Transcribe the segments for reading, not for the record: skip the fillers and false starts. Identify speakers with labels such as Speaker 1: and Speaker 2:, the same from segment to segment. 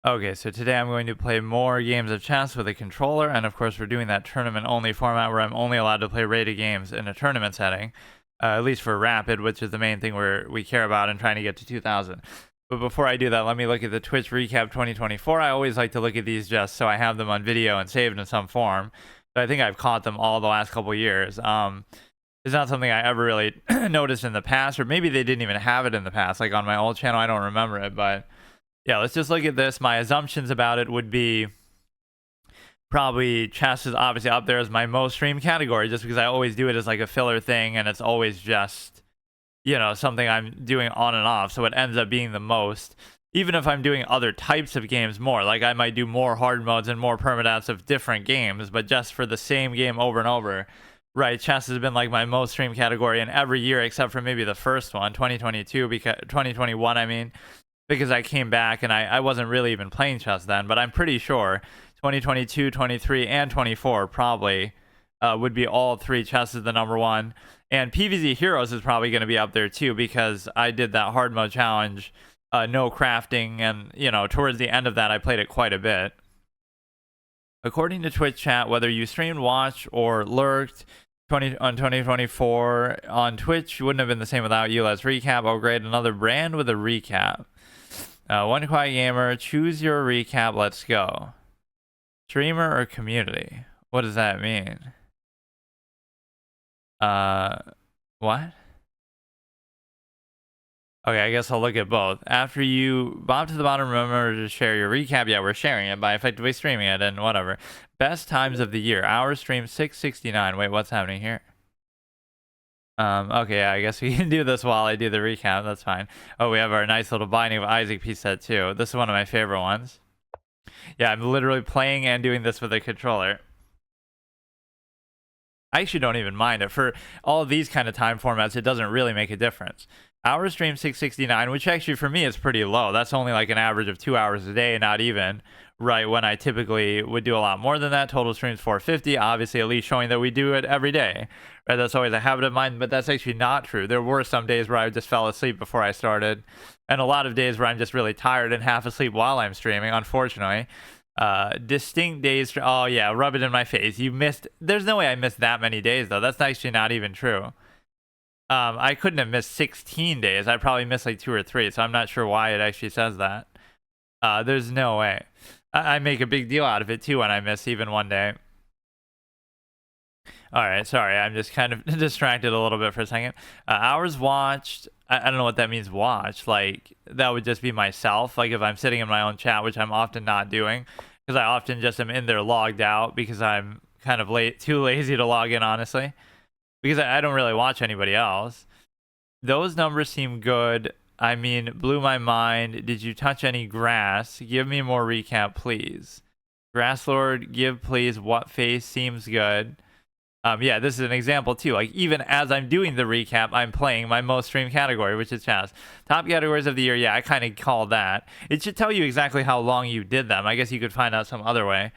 Speaker 1: Okay, so today I'm going to play more games of chess with a controller, and of course we're doing that tournament-only format where I'm only allowed to play rated games in a tournament setting, at least for Rapid, which is the main thing we care about and trying to get to 2,000. But before I do that, let me look at the Twitch Recap 2024. I always like to look at these just so I have them on video and saved in some form. But I think I've caught them all the last couple years. It's not something I ever really noticed in the past, or maybe they didn't even have it in the past, like on my old channel. I don't remember it, but yeah, let's just look at this. My assumptions about it would be probably chess is obviously up there as my most streamed category, just because I always do it as like a filler thing, and it's always just, something I'm doing on and off. So it ends up being the most. Even if I'm doing other types of games more, like I might do more hard modes and more permadeaths of different games, but just for the same game over and over, right? Chess has been like my most streamed category in every year except for maybe the first one, 2022, because 2021, I mean, because I came back and I wasn't really even playing chess then, but I'm pretty sure 2022, 23, and 24 probably would be all three. Chess is the number one. And PvZ Heroes is probably going to be up there too, because I did that hard mode challenge, no crafting, and, towards the end of that, I played it quite a bit. According to Twitch chat, whether you streamed, watched, or lurked, on 2024 on Twitch wouldn't have been the same without you. Let's recap. Upgrade another brand with a recap. One Quiet Gamer, choose your recap. Let's go. Streamer or community? What does that mean? What? Okay, I guess I'll look at both. After you bob to the bottom, remember to share your recap. Yeah, we're sharing it by effectively streaming it and whatever. Best times of the year. Hour stream 669. Wait, what's happening here? Okay, yeah, I guess we can do this while I do the recap. That's fine. Oh, we have our nice little Binding of Isaac piece set too. This is one of my favorite ones. Yeah, I'm literally playing and doing this with a controller. I actually don't even mind it. For all of these kind of time formats, it doesn't really make a difference. Hour stream 669, which actually for me is pretty low. That's only like an average of 2 hours a day, not even, right, when I typically would do a lot more than that. Total streams 450, obviously at least showing that we do it every day. Right, that's always a habit of mine, but that's actually not true. There were some days where I just fell asleep before I started, and a lot of days where I'm just really tired and half asleep while I'm streaming, unfortunately. Distinct days. Oh yeah, rub it in my face. You missed. There's no way I missed that many days though. That's actually not even true. I couldn't have missed 16 days. I probably missed like 2 or 3, so I'm not sure why it actually says that. There's no way. I make a big deal out of it too when I miss even one day. All right, sorry, I'm just kind of distracted a little bit for a second. Hours watched. I don't know what that means. Watch, like that would just be myself. Like if I'm sitting in my own chat, which I'm often not doing, because I often just am in there logged out because I'm kind of too lazy to log in, honestly. Because I don't really watch anybody else. Those numbers seem good. I mean, blew my mind. Did you touch any grass? Give me more recap, please. Grass Lord, give please. What face seems good? Yeah, this is an example too. Like even as I'm doing the recap, I'm playing my most streamed category, which is chess. Top categories of the year. Yeah, I kind of called that. It should tell you exactly how long you did them. I guess you could find out some other way.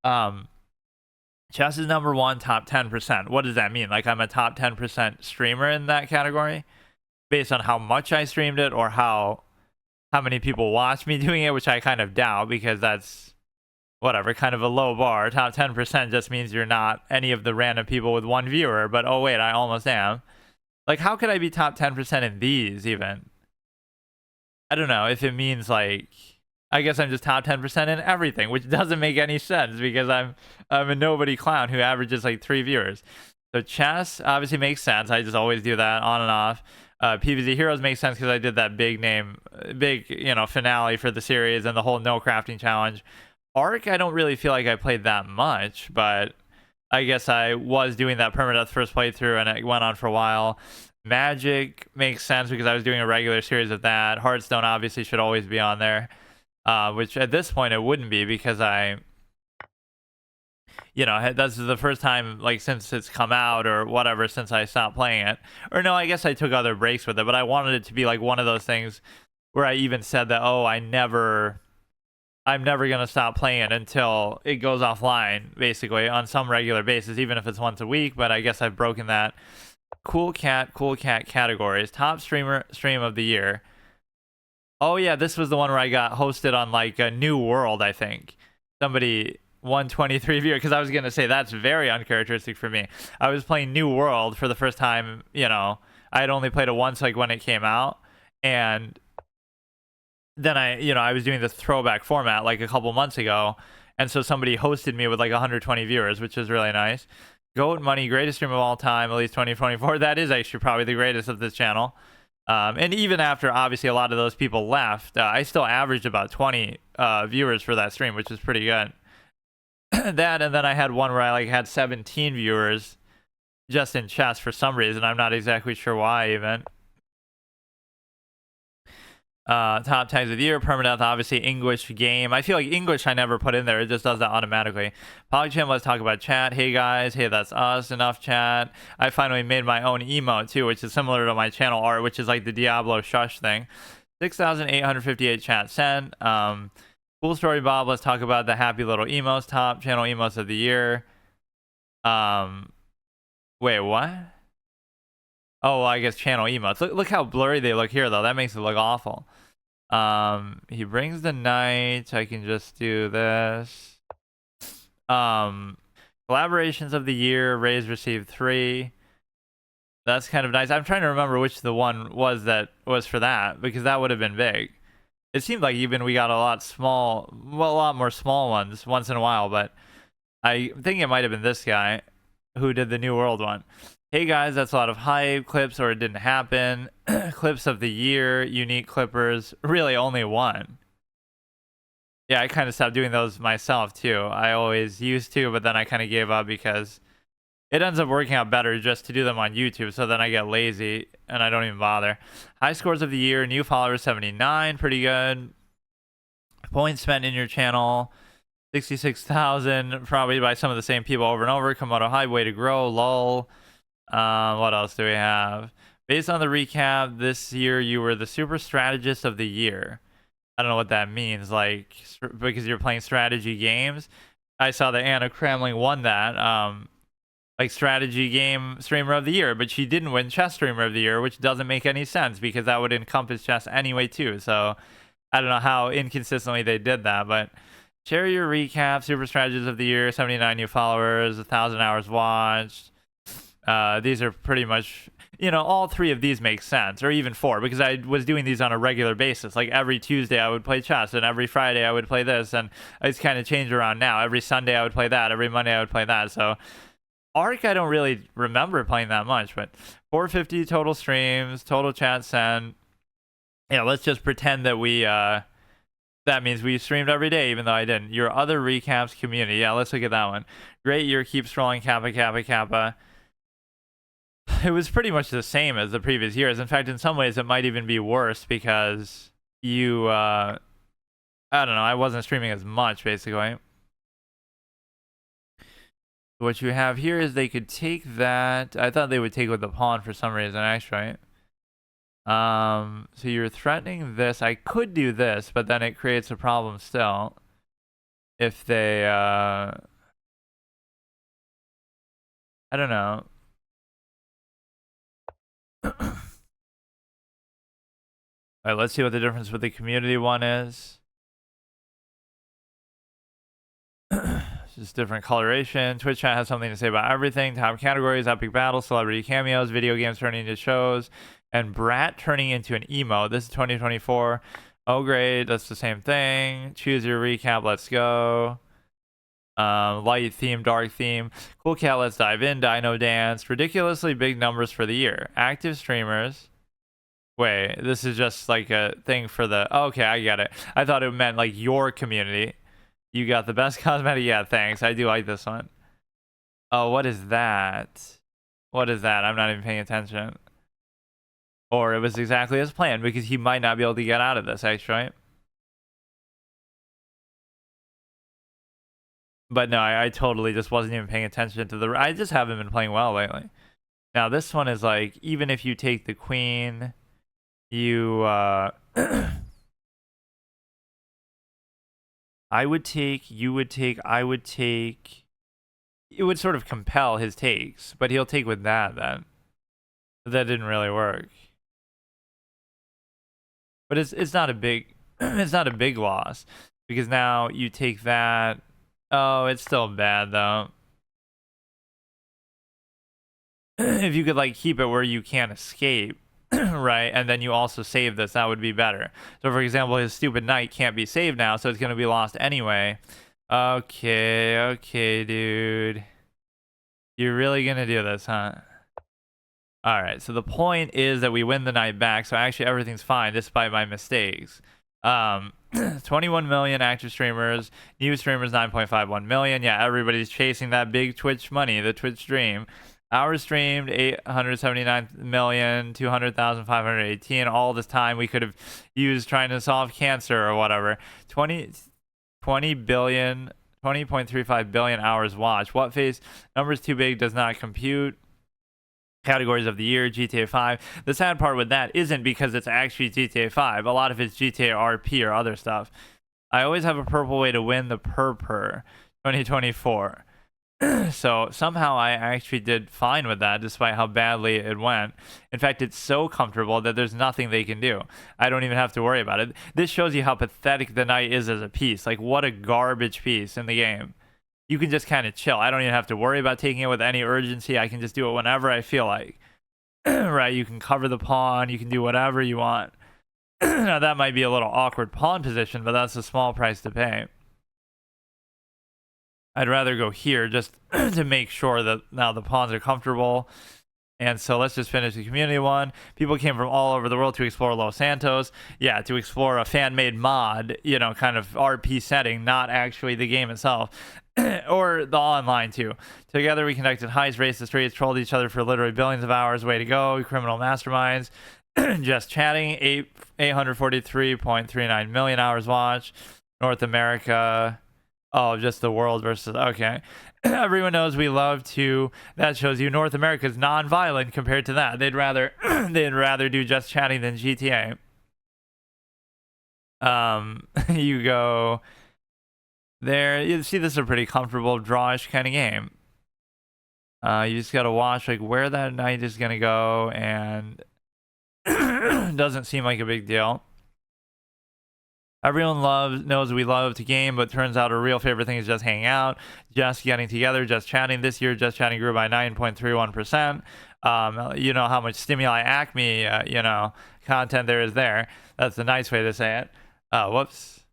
Speaker 1: Chess is number one, top 10%. What does that mean? Like I'm a top 10% streamer in that category based on how much I streamed it or how many people watch me doing it, which I kind of doubt because that's whatever, kind of a low bar. Top 10% just means you're not any of the random people with one viewer, but oh wait, I almost am. Like how could I be top 10% in these even? I don't know if it means like, I guess I'm just top 10% in everything, which doesn't make any sense because I'm a nobody clown who averages like 3 viewers. So chess obviously makes sense. I just always do that on and off. PvZ Heroes makes sense because I did that big finale for the series and the whole no crafting challenge. Ark, I don't really feel like I played that much, but I guess I was doing that permadeath first playthrough and it went on for a while. Magic makes sense because I was doing a regular series of that. Hearthstone obviously should always be on there, which at this point it wouldn't be because that's the first time like since it's come out or whatever since I stopped playing it. Or no, I guess I took other breaks with it, but I wanted it to be like one of those things where I even said that, oh, I'm never gonna stop playing it until it goes offline, basically, on some regular basis, even if it's once a week. But I guess I've broken that. Cool cat categories. Top stream of the year. Oh yeah, this was the one where I got hosted on like a New World, I think. Somebody 123 viewer, because I was gonna say that's very uncharacteristic for me. I was playing New World for the first time, you know. I had only played it once like when it came out. And then I was doing this throwback format like a couple months ago. And so somebody hosted me with like 120 viewers, which was really nice. Goat Money, greatest stream of all time, at least 2024. That is actually probably the greatest of this channel. And even after obviously a lot of those people left, I still averaged about 20 viewers for that stream, which is pretty good. That, and then I had one where I like had 17 viewers just in chess for some reason. I'm not exactly sure why even. Top tags of the year, permadeath, obviously English game. I feel like English I never put in there. It just does that automatically. PogChamp, let's talk about chat. Hey guys, hey, that's us. Enough chat. I finally made my own emote too, which is similar to my channel art, which is like the Diablo shush thing. 6,858 chat sent. Cool story, Bob. Let's talk about the happy little emotes. Top channel emotes of the year. Wait, what? Oh, well, I guess channel emotes. Look how blurry they look here, though. That makes it look awful. He brings the knight. I can just do this. Collaborations of the year. Rays received 3. That's kind of nice. I'm trying to remember which the one was that was for that, because that would have been big. It seemed like even we got a lot more small ones once in a while, but I think it might have been this guy who did the New World one. Hey guys, that's a lot of hype clips, or it didn't happen. Clips of the year, unique clippers, really only one. Yeah, I kind of stopped doing those myself too. I always used to, but then I kind of gave up because it ends up working out better just to do them on YouTube. So then I get lazy and I don't even bother. High scores of the year, new followers 79, pretty good. Points spent in your channel, 66,000, probably by some of the same people over and over. Komodo High, way to grow, lol. What else do we have? Based on the recap, this year you were the super strategist of the year. I don't know what that means, like, because you're playing strategy games. I saw that Anna Kramling won that, like, strategy game streamer of the year, but she didn't win chess streamer of the year, which doesn't make any sense because that would encompass chess anyway too. So I don't know how inconsistently they did that, but share your recap. Super strategist of the year, 79 new followers, 1,000 hours watched. These are pretty much, all 3 of these make sense, or even 4, because I was doing these on a regular basis. Like every Tuesday I would play chess, and every Friday I would play this, and it's kind of changed around now. Every Sunday I would play that, every Monday I would play that. So Arc I don't really remember playing that much, but 450 total streams, total chat sent. Yeah, let's just pretend that that means we streamed every day, even though I didn't. Your other recaps community. Yeah, let's look at that one. Great year, keep scrolling, Kappa, Kappa, Kappa. It was pretty much the same as the previous years. In fact, in some ways, it might even be worse because I don't know, I wasn't streaming as much, basically. What you have here is they could take that. I thought they would take with the pawn for some reason, actually. So you're threatening this. I could do this, but then it creates a problem still. If they, I don't know. Alright, let's see what the difference with the community one is. Just different coloration. Twitch chat has something to say about everything. Top categories, epic battles, celebrity cameos, video games turning into shows, and Brat turning into an emo. This is 2024. Oh, great. That's the same thing. Choose your recap. Let's go. Light theme, dark theme. Cool cat, let's dive in. Dino dance. Ridiculously big numbers for the year. Active streamers. Wait, this is just like a thing for the... Oh, okay, I get it. I thought it meant like your community. You got the best cosmetic? Yeah, thanks. I do like this one. Oh, what is that? What is that? I'm not even paying attention. Or it was exactly as planned, because he might not be able to get out of this, actually. But no, I totally just wasn't even paying attention to the... I just haven't been playing well lately. Now, this one is like, even if you take the queen... You, I would take, you would take, I would take. It would sort of compel his takes, but he'll take with that then. But that didn't really work. but it's not a big it's not a big loss because now you take that. Oh, it's still bad though. If you could like keep it where you can't escape, right, and then you also save this, that would be better. So for example, his stupid knight can't be saved now, so it's going to be lost anyway. Okay, dude, you're really gonna do this, huh? All right, so the point is that we win the night back, so actually everything's fine despite my mistakes. 21 million active streamers, new streamers 9.51 million. Yeah, everybody's chasing that big Twitch money, the Twitch dream. Hours streamed 879 million, 200,518. All this time we could have used trying to solve cancer or whatever. 20 billion, 20.35 billion hours watched. What face numbers too big does not compute. Categories of the year, GTA 5. The sad part with that isn't because it's actually GTA 5. A lot of it's GTA RP or other stuff. I always have a purple way to win the purr 2024. So somehow I actually did fine with that despite how badly it went. In fact, it's so comfortable that there's nothing they can do. I don't even have to worry about it. This shows you how pathetic the knight is as a piece. Like, what a garbage piece in the game. You can just kind of chill. I don't even have to worry about taking it with any urgency. I can just do it whenever I feel like. Right? You can cover the pawn. You can do whatever you want. Now, that might be a little awkward pawn position, but that's a small price to pay. I'd rather go here just to make sure that now the pawns are comfortable. And so let's just finish the community one. People came from all over the world to explore Los Santos. Yeah, to explore a fan-made mod, you know, kind of RP setting, not actually the game itself. Or the online too. Together we conducted heists, raced the streets, trolled each other for literally billions of hours. Way to go, criminal masterminds. Just chatting, 843.39 million hours watched. North America. Oh, just the world versus, okay. Everyone knows we love to, that shows you North America is non-violent compared to that. They'd rather do just chatting than GTA. You go there, you see this is a pretty comfortable drawish kind of game. You just gotta watch like where that knight is gonna go, and doesn't seem like a big deal. Everyone knows we love to game, but turns out our real favorite thing is just hanging out, just getting together, just chatting. This year, just chatting grew by 9.31%. You know how much stimuli Acme, you know, content there is there. That's a nice way to say it. Whoops.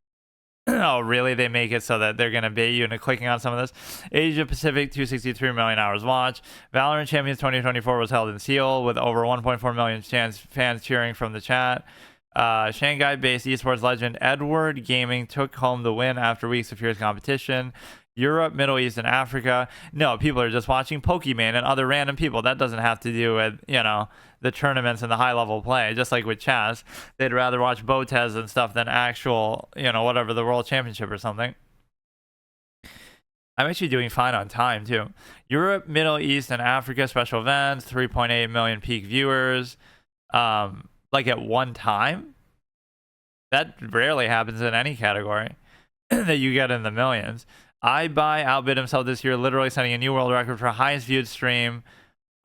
Speaker 1: Oh, really? They make it so that they're going to bait you into clicking on some of this? Asia Pacific, 263 million hours watched. Valorant Champions 2024 was held in Seoul with over 1.4 million fans cheering from the chat. Shanghai-based esports legend Edward Gaming took home the win after weeks of fierce competition. Europe, Middle East, and Africa. No, people are just watching Pokemon and other random people. That doesn't have to do with, you know, the tournaments and the high-level play. Just like with chess, they'd rather watch Botez and stuff than actual, you know, whatever, the World Championship or something. I'm actually doing fine on time, too. Europe, Middle East, and Africa special events, 3.8 million peak viewers. Like at one time, that rarely happens in any category that you get in the millions. iBuy outbid himself this year, literally setting a new world record for highest viewed stream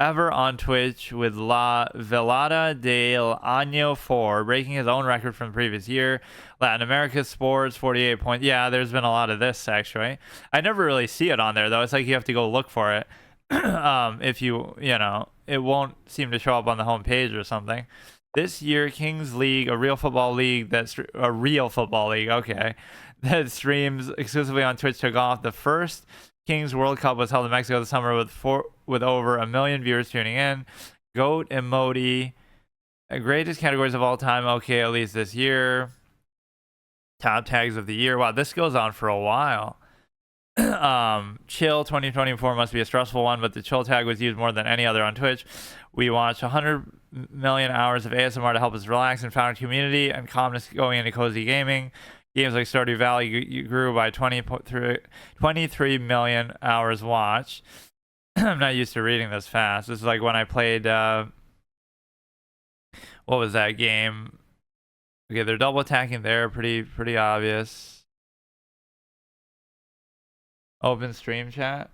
Speaker 1: ever on Twitch with La Velada del Año 4, breaking his own record from the previous year. Latin America Sports, 48 points. Yeah, there's been a lot of this, actually. I never really see it on there, though. It's like you have to go look for it. If you know, it won't seem to show up on the homepage or something. This year, Kings League, a real football league okay, that streams exclusively on Twitch, took off. The first Kings World Cup was held in Mexico this summer with over 1 million viewers tuning in. GOAT emoji, greatest categories of all time. Okay, at least this year. Top tags of the year. Wow, this goes on for a while. Chill 2024 must be a stressful one, but the chill tag was used more than any other on Twitch. We watched 100 million hours of ASMR to help us relax and found a community and calmness going into cozy gaming. Games like Stardew Valley grew by 23 million hours watched. I'm not used to reading this fast. This is like when I played, what was that game? Okay, they're double attacking there, pretty obvious. Open stream chat.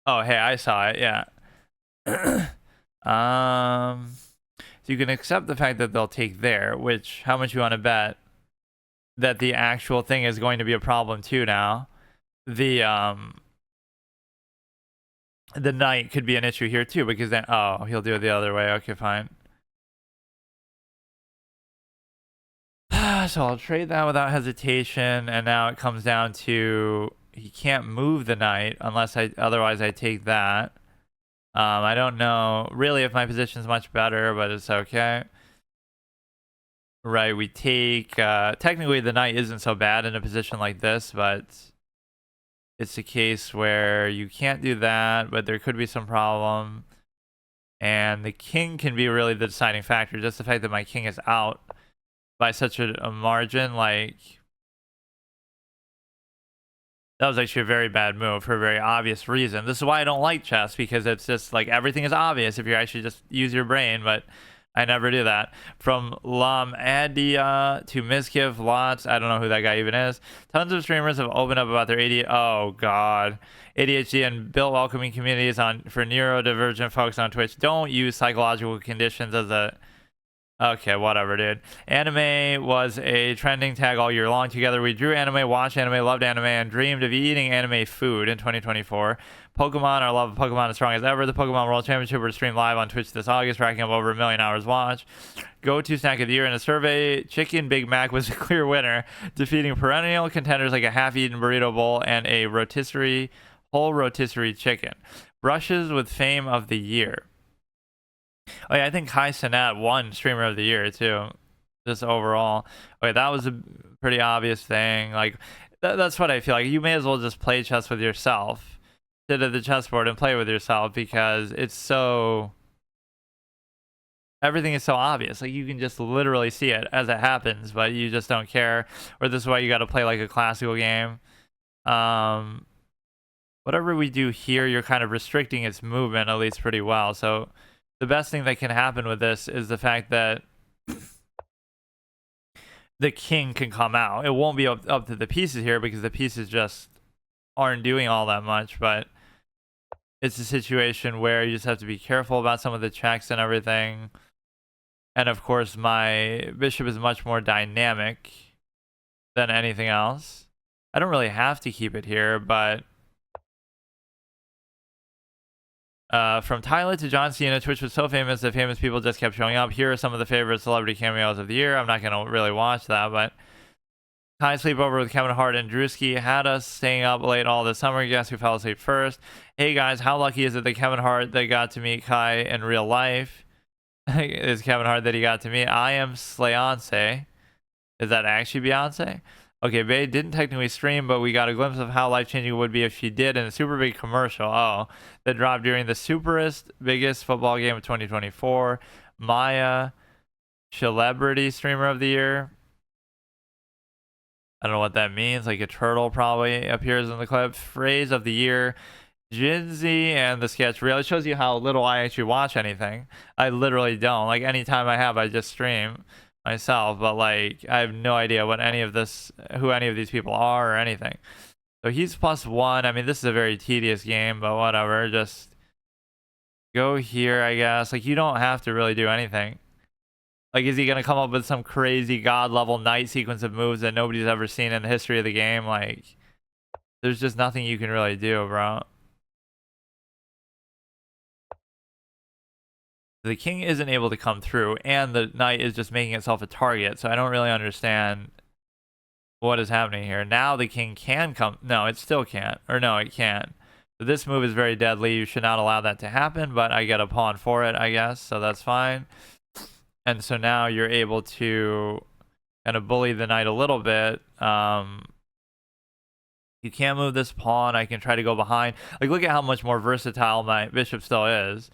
Speaker 1: Oh, hey, I saw it. Yeah. So you can accept the fact that they'll take there, which how much you want to bet that the actual thing is going to be a problem too now. The knight could be an issue here too, because then, oh, he'll do it the other way. Okay, fine. So I'll trade that without hesitation, and now it comes down to he can't move the knight unless otherwise I take that. I don't know really if my position's much better, but it's okay. Right, we take technically the knight isn't so bad in a position like this, but it's a case where you can't do that, but there could be some problem. And the king can be really the deciding factor. Just the fact that my king is out by such a margin, like, that was actually a very bad move for a very obvious reason. This is why I don't like chess, because it's just like everything is obvious if you actually just use your brain, but I never do that. From Lamadia to Mizkiv, lots. I don't know who that guy even is. Tons of streamers have opened up about their ADHD and built welcoming communities for neurodivergent folks on Twitch. Don't use psychological conditions as a... Okay, whatever, dude. Anime was a trending tag all year long. Together, we drew anime, watched anime, loved anime, and dreamed of eating anime food in 2024. Pokemon, our love of Pokemon is strong as ever. The Pokemon World Championship will stream live on Twitch this August, racking up over 1 million hours watched. Go-to snack of the year in a survey, Chicken Big Mac was a clear winner, defeating perennial contenders like a half-eaten burrito bowl and a whole rotisserie chicken. Brushes with fame of the year. Oh yeah, I think Kai Cenat won Streamer of the Year too, just overall. Okay, that was a pretty obvious thing. Like, that's what I feel like. You may as well just play chess with yourself, sit at the chessboard and play with yourself, because it's so... everything is so obvious. Like, you can just literally see it as it happens, but you just don't care. Or this is why you got to play like a classical game. Whatever we do here, you're kind of restricting its movement at least pretty well. So the best thing that can happen with this is the fact that the king can come out. It won't be up to the pieces here, because the pieces just aren't doing all that much, but it's a situation where you just have to be careful about some of the checks and everything. And of course, my bishop is much more dynamic than anything else. I don't really have to keep it here, but... from Tyler to John Cena, Twitch was so famous that famous people just kept showing up. Here are some of the favorite celebrity cameos of the year. I'm not going to really watch that, but Kai sleepover with Kevin Hart and Drewski had us staying up late all this summer. Guess who fell asleep first? Hey guys, how lucky is it that Kevin Hart that got to meet Kai in real life is Kevin Hart that he got to meet? I am Slayonce. Is that actually Beyonce? Okay, Bae didn't technically stream, but we got a glimpse of how life-changing it would be if she did in a super big commercial. Oh, that dropped during the biggest football game of 2024. Maya, celebrity streamer of the year. I don't know what that means. Like a turtle probably appears in the clip. Phrase of the year, Jinzy and the sketch reel. It shows you how little I actually watch anything. I literally don't. Like, anytime I have, I just stream myself, but like I have no idea who any of these people are or anything. So he's +1. I mean, this is a very tedious game, but whatever. Just go here, I guess. Like, you don't have to really do anything. Like, is he gonna come up with some crazy god level knight sequence of moves that nobody's ever seen in the history of the game? Like, there's just nothing you can really do, bro. The king isn't able to come through, and the knight is just making itself a target, so I don't really understand what is happening here. Now the king can come. No, it still can't. Or no, it can. So this move is very deadly. You should not allow that to happen, but I get a pawn for it, I guess, so that's fine. And so now you're able to kind of bully the knight a little bit. You can't move this pawn. I can try to go behind. Like, look at how much more versatile my bishop still is.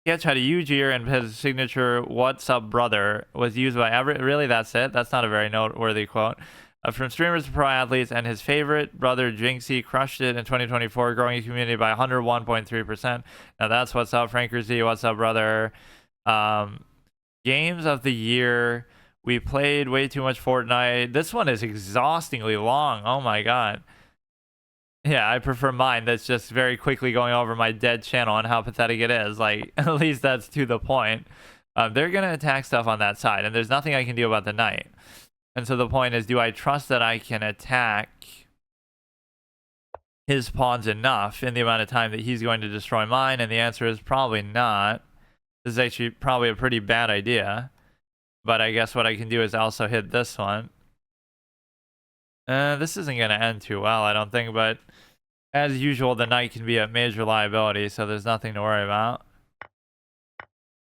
Speaker 1: Can't try to Ujir, and his signature "What's up, brother" was used by really, that's it. That's not a very noteworthy quote. From streamers to pro athletes, and his favorite brother Jinxie crushed it in 2024, growing his community by 101.3%. Now that's what's up, Franker Z. What's up, brother? Games of the year. We played way too much Fortnite. This one is exhaustingly long. Oh my god. Yeah, I prefer mine that's just very quickly going over my dead channel and how pathetic it is. Like, at least that's to the point. they're going to attack stuff on that side, and there's nothing I can do about the knight. And so the point is, do I trust that I can attack his pawns enough in the amount of time that he's going to destroy mine? And the answer is probably not. This is actually probably a pretty bad idea. But I guess what I can do is also hit this one. This isn't going to end too well, I don't think. But as usual, the knight can be a major liability, so there's nothing to worry about.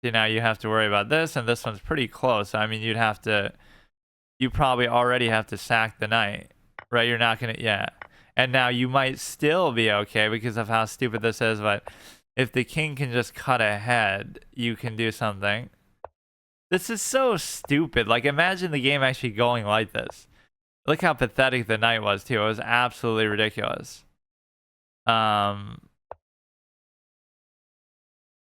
Speaker 1: See, now you have to worry about this, and this one's pretty close. I mean, you probably already have to sack the knight, right? You're not going to, yeah. And now you might still be okay because of how stupid this is, but if the king can just cut ahead, you can do something. This is so stupid. Like, imagine the game actually going like this. Look how pathetic the knight was, too. It was absolutely ridiculous. I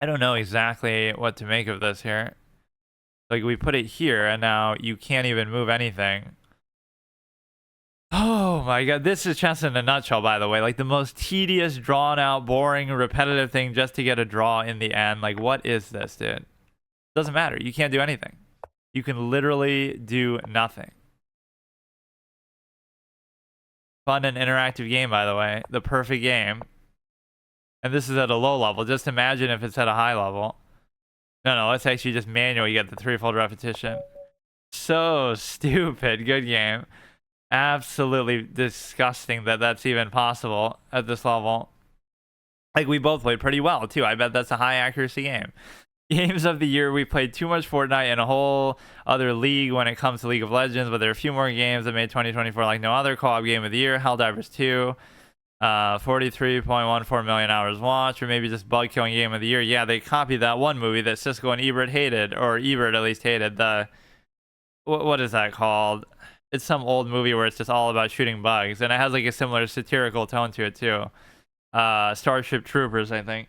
Speaker 1: don't know exactly what to make of this here. Like, we put it here, and now you can't even move anything. Oh my god, this is chess in a nutshell, by the way. Like, the most tedious, drawn-out, boring, repetitive thing just to get a draw in the end. Like, what is this, dude? Doesn't matter. You can't do anything. You can literally do nothing. Fun and interactive game, by the way. The perfect game. And this is at a low level. Just imagine if it's at a high level. No, let's actually just manually get the threefold repetition. So stupid. Good game. Absolutely disgusting that that's even possible at this level. Like, we both played pretty well, too. I bet that's a high accuracy game. Games of the year, we played too much Fortnite in a whole other league when it comes to League of Legends, but there are a few more games that made 2024 like no other. Co-op game of the year, Helldivers 2. 43.14 million hours watched, or maybe just bug killing game of the year. Yeah, they copied that one movie that Siskel and Ebert hated, or Ebert at least hated. The what is that called? It's some old movie where it's just all about shooting bugs, and it has like a similar satirical tone to it too. Starship Troopers, I think.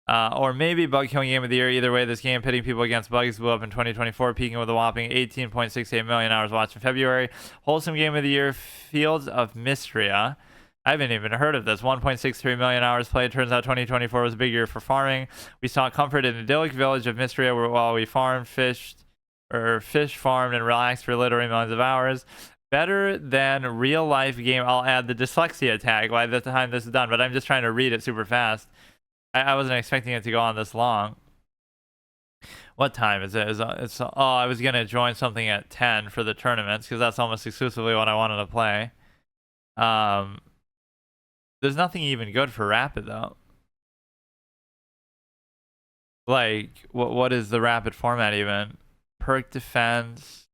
Speaker 1: Or maybe bug killing game of the year. Either way, this game pitting people against bugs blew up in 2024, peaking with a whopping 18.68 million hours watched in February. Wholesome game of the year, Fields of Mystria. I haven't even heard of this. 1.63 million hours played. Turns out 2024 was a big year for farming. We sought comfort in an idyllic village of Mystria while we farmed, fish farmed, and relaxed for literally millions of hours. Better than real life game. I'll add the dyslexia tag by the time this is done, but I'm just trying to read it super fast. I wasn't expecting it to go on this long. What time is it? Oh, I was going to join something at 10 for the tournaments because that's almost exclusively what I wanted to play. There's nothing even good for Rapid, though. Like, what is the Rapid format even? Perk defense.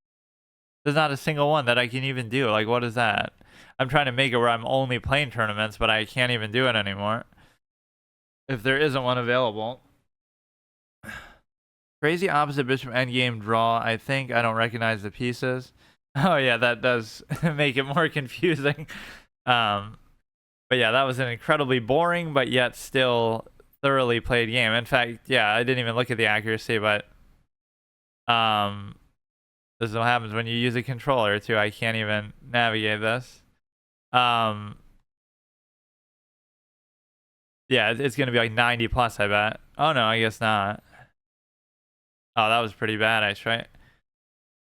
Speaker 1: There's not a single one that I can even do. Like, what is that? I'm trying to make it where I'm only playing tournaments, but I can't even do it anymore. If there isn't one available. Crazy opposite bishop endgame draw. I think I don't recognize the pieces. Oh, yeah, that does make it more confusing. But yeah, that was an incredibly boring, but yet still thoroughly played game. In fact, yeah, I didn't even look at the accuracy, but this is what happens when you use a controller too. I can't even navigate this. Yeah, it's gonna be like 90 plus, I bet. Oh no, I guess not. Oh, that was pretty bad, actually.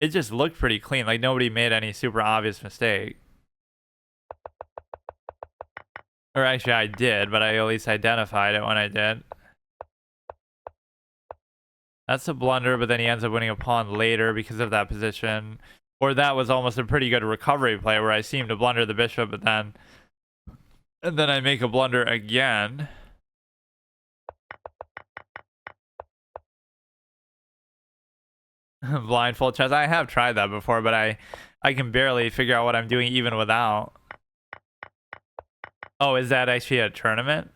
Speaker 1: It just looked pretty clean. Like, nobody made any super obvious mistake. Or actually, I did, but I at least identified it when I did. That's a blunder, but then he ends up winning a pawn later because of that position. Or that was almost a pretty good recovery play where I seem to blunder the bishop, but then... And then I make a blunder again. Blindfold chess. I have tried that before, but I can barely figure out what I'm doing even without. Oh, is that actually a tournament?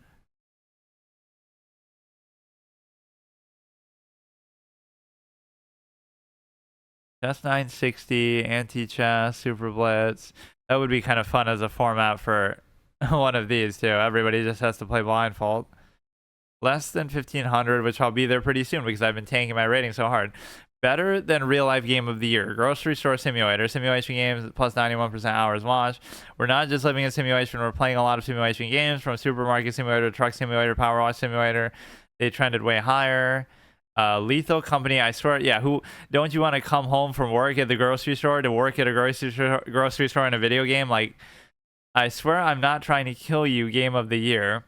Speaker 1: Chess 960, anti-chess, super blitz. That would be kind of fun as a format for one of these too. Everybody just has to play blindfold. Less than 1500, which I'll be there pretty soon because I've been tanking my rating so hard. Better than real life game of the year. Grocery store simulator. Simulation games plus 91% hours watched. We're not just living in simulation. We're playing a lot of simulation games, from supermarket simulator, truck simulator, power wash simulator. They trended way higher. Lethal Company, I swear, yeah, who don't you want to come home from work at the grocery store to work at a grocery store in a video game? Like, I swear I'm not trying to kill you, game of the year.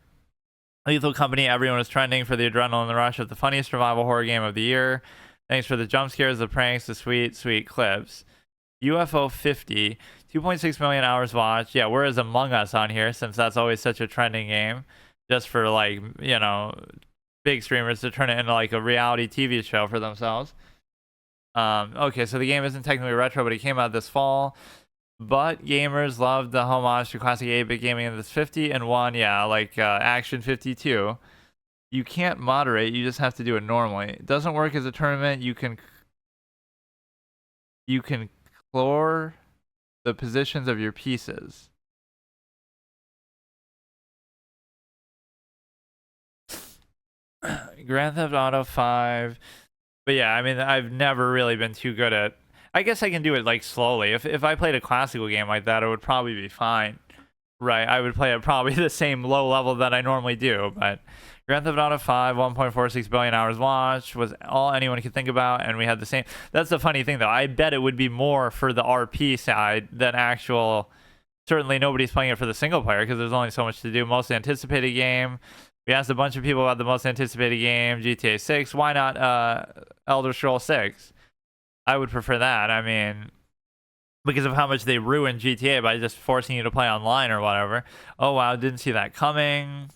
Speaker 1: Lethal Company, everyone was trending for the adrenaline rush of the funniest survival horror game of the year. Thanks for the jump scares, the pranks, the sweet, sweet clips. UFO 50, 2.6 million hours watched. Yeah, whereas Among Us on here, since that's always such a trending game, just for like, you know, big streamers to turn it into like a reality TV show for themselves. Okay, so the game isn't technically retro, but it came out this fall. But gamers loved the homage to classic 8-bit gaming in this 50 and 1, yeah, like Action 52. You can't moderate, you just have to do it normally. It doesn't work as a tournament. You can explore the positions of your pieces. Grand Theft Auto 5. But yeah, I mean, I've never really been too good at... I guess I can do it like slowly. If I played a classical game like that, it would probably be fine. Right, I would play at probably the same low level that I normally do, but Grand Theft Auto 5, 1.46 billion hours watched, was all anyone could think about, and we had the same. That's the funny thing, though. I bet it would be more for the RP side than actual. Certainly, nobody's playing it for the single player because there's only so much to do. Most anticipated game. We asked a bunch of people about the most anticipated game, GTA 6. Why not Elder Scrolls 6? I would prefer that. I mean, because of how much they ruined GTA by just forcing you to play online or whatever. Oh, wow, didn't see that coming.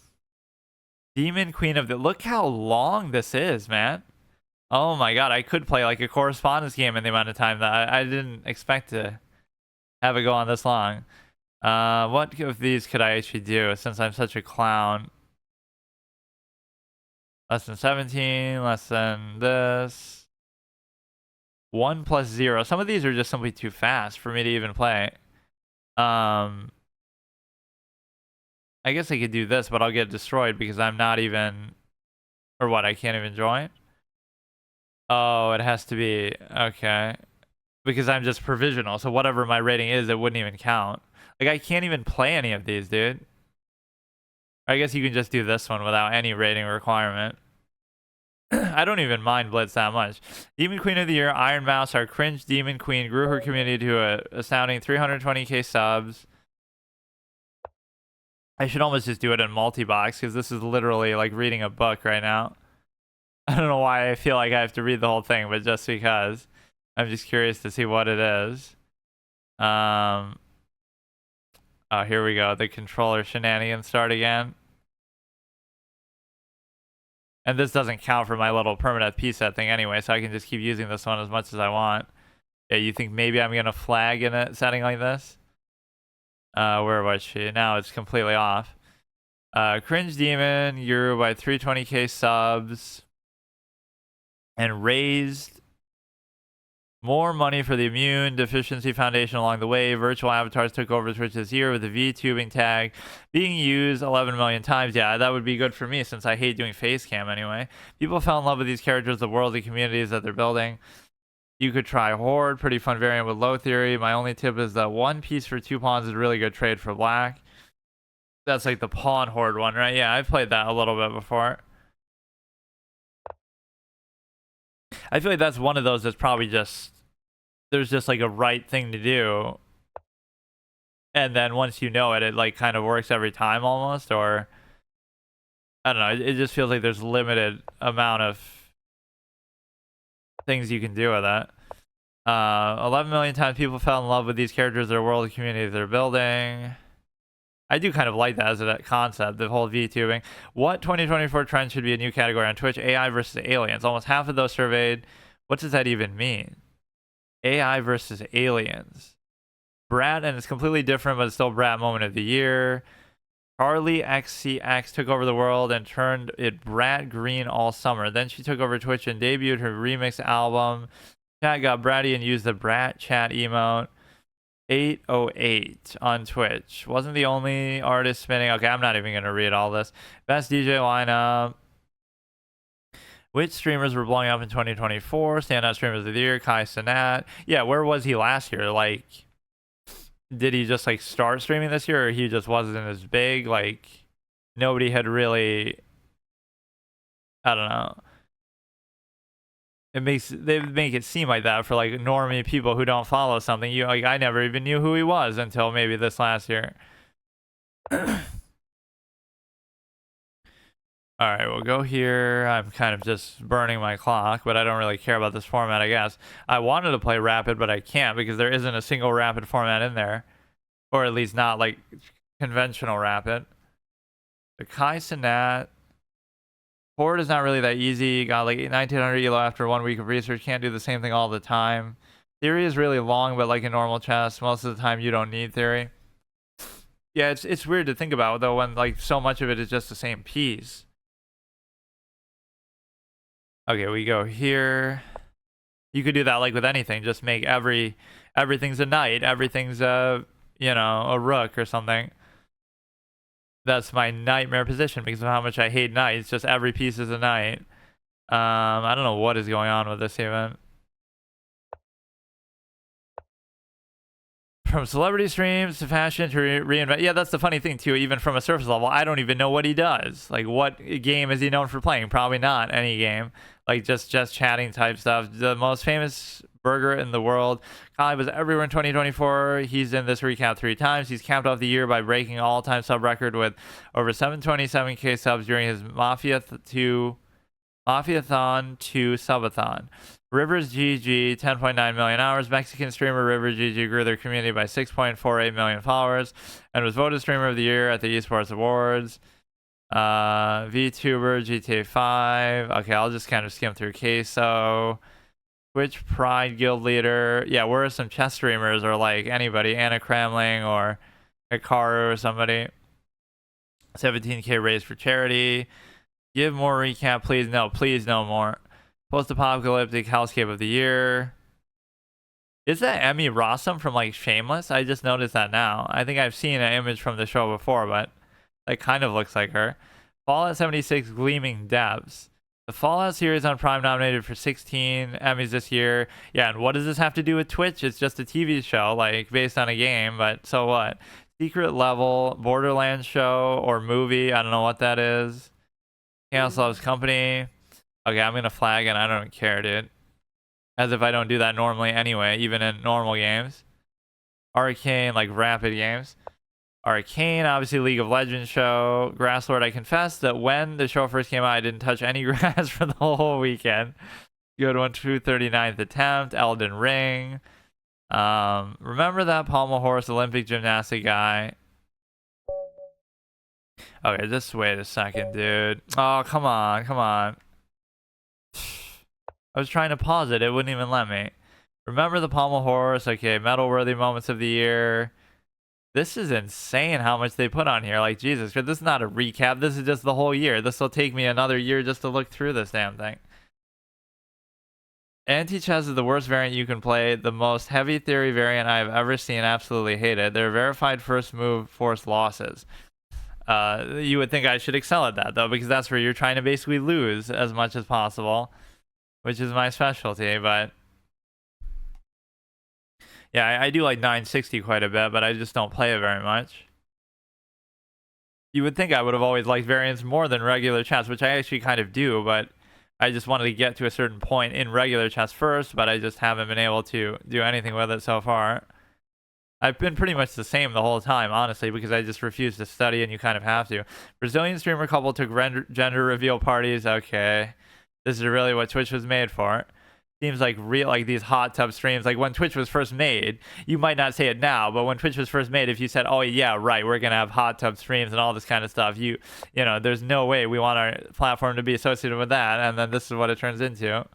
Speaker 1: Demon Queen of the... Look how long this is, man. Oh my god, I could play like a correspondence game in the amount of time that I didn't expect to have it go on this long. What of these could I actually do since I'm such a clown? Less than 17, less than this. 1 plus 0. Some of these are just simply too fast for me to even play. I guess I could do this, but I'll get destroyed because I'm not even... Or what, I can't even join? Oh, it has to be... Okay. Because I'm just provisional, so whatever my rating is, it wouldn't even count. Like, I can't even play any of these, dude. I guess you can just do this one without any rating requirement. I don't even mind Blitz that much. Demon Queen of the Year, Iron Mouse, our cringe Demon Queen, grew her community to a astounding 320k subs. I should almost just do it in multi-box because this is literally like reading a book right now. I don't know why I feel like I have to read the whole thing, but just because. I'm just curious to see what it is. Oh, here we go. The controller shenanigans start again. And this doesn't count for my little permanent FPS set thing anyway, so I can just keep using this one as much as I want. Yeah, you think maybe I'm going to flag in a setting like this? Where was she? Now it's completely off. Cringe Demon, you're by 320k subs. And raised more money for the Immune Deficiency Foundation along the way. Virtual avatars took over Twitch this year with the VTubing tag being used 11 million times. Yeah, that would be good for me since I hate doing face cam anyway. People fell in love with these characters, the world, the communities that they're building. You could try Horde, pretty fun variant with low theory. My only tip is that 1 piece for 2 pawns is a really good trade for black. That's like the pawn Horde one, right? Yeah, I've played that a little bit before. I feel like that's one of those that's probably just... There's just like a right thing to do. And then once you know it, it like kind of works every time almost. Or... I don't know. It just feels like there's limited amount of things you can do with that. 11 million times people fell in love with these characters, their world, community they're building. I do kind of like that as a concept, the whole VTubing. What 2024 trend should be a new category on Twitch? AI versus aliens. Almost half of those surveyed. What does that even mean? AI versus aliens. Brat, and it's completely different, but it's still Brat moment of the year. Charlie XCX took over the world and turned it Brat green all summer. Then she took over Twitch and debuted her remix album. Chat got bratty and used the Brat chat emote. 808 on Twitch. Wasn't the only artist spinning. Okay, I'm not even going to read all this. Best DJ lineup. Which streamers were blowing up in 2024? Standout streamers of the year. Kai Cenat. Yeah, where was he last year? Like, did he just like start streaming this year, or he just wasn't as big? Like, nobody had really... I don't know. they make it seem like that for like normie people who don't follow something. You like I never even knew who he was until maybe this last year. All right, we'll go here. I'm kind of just burning my clock, but I don't really care about this format, I guess. I wanted to play Rapid, but I can't because there isn't a single Rapid format in there. Or at least not like conventional Rapid. The Kai Cenat. Horde is not really that easy. Got like 1900 elo after 1 week of research. Can't do the same thing all the time. Theory is really long, but like in normal chess, most of the time you don't need theory. Yeah, it's weird to think about though when like so much of it is just the same piece. Okay, we go here. You could do that like with anything. Just make everything's a knight. Everything's a a rook or something. That's my nightmare position because of how much I hate knights. Just every piece is a knight. I don't know what is going on with this even. From celebrity streams to fashion to reinvent. Yeah, that's the funny thing too. Even from a surface level, I don't even know what he does. Like, what game is he known for playing? Probably not any game. Like just chatting type stuff. The most famous burger in the world. Kali was everywhere in 2024. He's in this recap 3 times. He's capped off the year by breaking all-time sub record with over 727k subs during his Mafiathon 2 subathon. Rivers GG, 10.9 million hours. Mexican streamer Rivers GG grew their community by 6.48 million followers and was voted streamer of the year at the Esports Awards. VTuber, GTA 5. Okay, I'll just kind of skim through Queso. Twitch Pride Guild leader. Yeah, where are some chess streamers or like anybody? Anna Kramling or Hikaru or somebody. 17k raised for charity. Give more recap, please. No, please no more. Post-apocalyptic hellscape of the year. Is that Emmy Rossum from like Shameless? I just noticed that now. I think I've seen an image from the show before, but it kind of looks like her. Fallout 76 Gleaming Depths. The Fallout series on Prime nominated for 16 Emmys this year. Yeah, and what does this have to do with Twitch? It's just a TV show, like based on a game, but so what? Secret Level, Borderlands show or movie. I don't know what that is. Chaos Loves Company. Okay, I'm gonna flag and I don't care, dude. As if I don't do that normally anyway, even in normal games. Arcane, like rapid games. Arcane, obviously League of Legends show. Grasslord, I confess that when the show first came out, I didn't touch any grass for the whole weekend. Good one, 239th attempt. Elden Ring. Remember that pommel horse Olympic gymnastic guy? Okay, just wait a second, dude. Oh, come on, come on. I was trying to pause it. It wouldn't even let me. Remember the pommel horse? Okay, medal-worthy moments of the year. This is insane how much they put on here. Like, Jesus, this is not a recap. This is just the whole year. This will take me another year just to look through this damn thing. Anti-chess is the worst variant you can play. The most heavy theory variant I have ever seen. Absolutely hate it. They're verified first move forced losses. You would think I should excel at that, though, because that's where you're trying to basically lose as much as possible, which is my specialty. But yeah, I do like 960 quite a bit, but I just don't play it very much. You would think I would have always liked variants more than regular chess, which I actually kind of do, but I just wanted to get to a certain point in regular chess first, but I just haven't been able to do anything with it so far. I've been pretty much the same the whole time, honestly, because I just refuse to study, and you kind of have to. Brazilian streamer couple took gender reveal parties. Okay, this is really what Twitch was made for. Seems like real, like these hot tub streams. Like when Twitch was first made, you might not say it now, but when Twitch was first made, if you said, "Oh yeah, right, we're gonna have hot tub streams and all this kind of stuff," you know, there's no way we want our platform to be associated with that. And then this is what it turns into.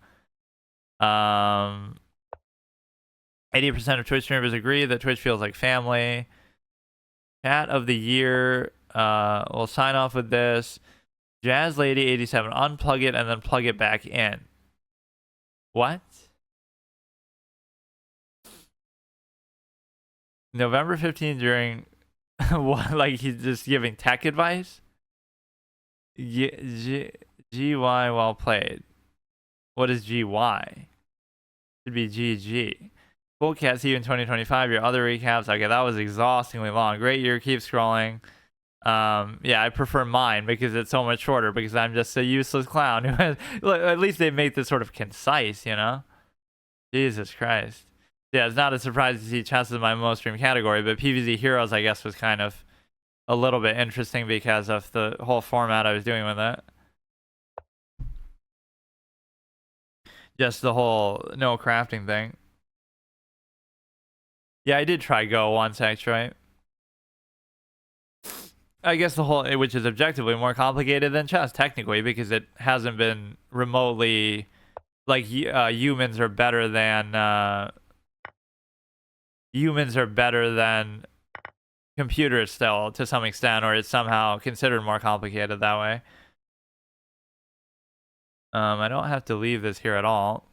Speaker 1: 80% of Twitch streamers agree that Twitch feels like family. Chat of the year. We'll sign off with this. Jazz Lady 87. Unplug it and then plug it back in. What? November 15th during what? Like he's just giving tech advice? GY well played. What is GY? Should be GG. Cool cat, see you in 2025. Your other recaps. Okay, that was exhaustingly long. Great year. Keep scrolling. Yeah, I prefer mine because it's so much shorter because I'm just a useless clown who has, at least they make this sort of concise, you know? Jesus Christ. Yeah, it's not a surprise to see chess as my most streamed category, but PvZ Heroes, I guess, was kind of a little bit interesting because of the whole format I was doing with it. Just the whole no crafting thing. Yeah, I did try Go once, actually. I guess the whole, which is objectively more complicated than chess, technically, because it hasn't been remotely, like, humans are better than, computers still, to some extent, or it's somehow considered more complicated that way. I don't have to leave this here at all.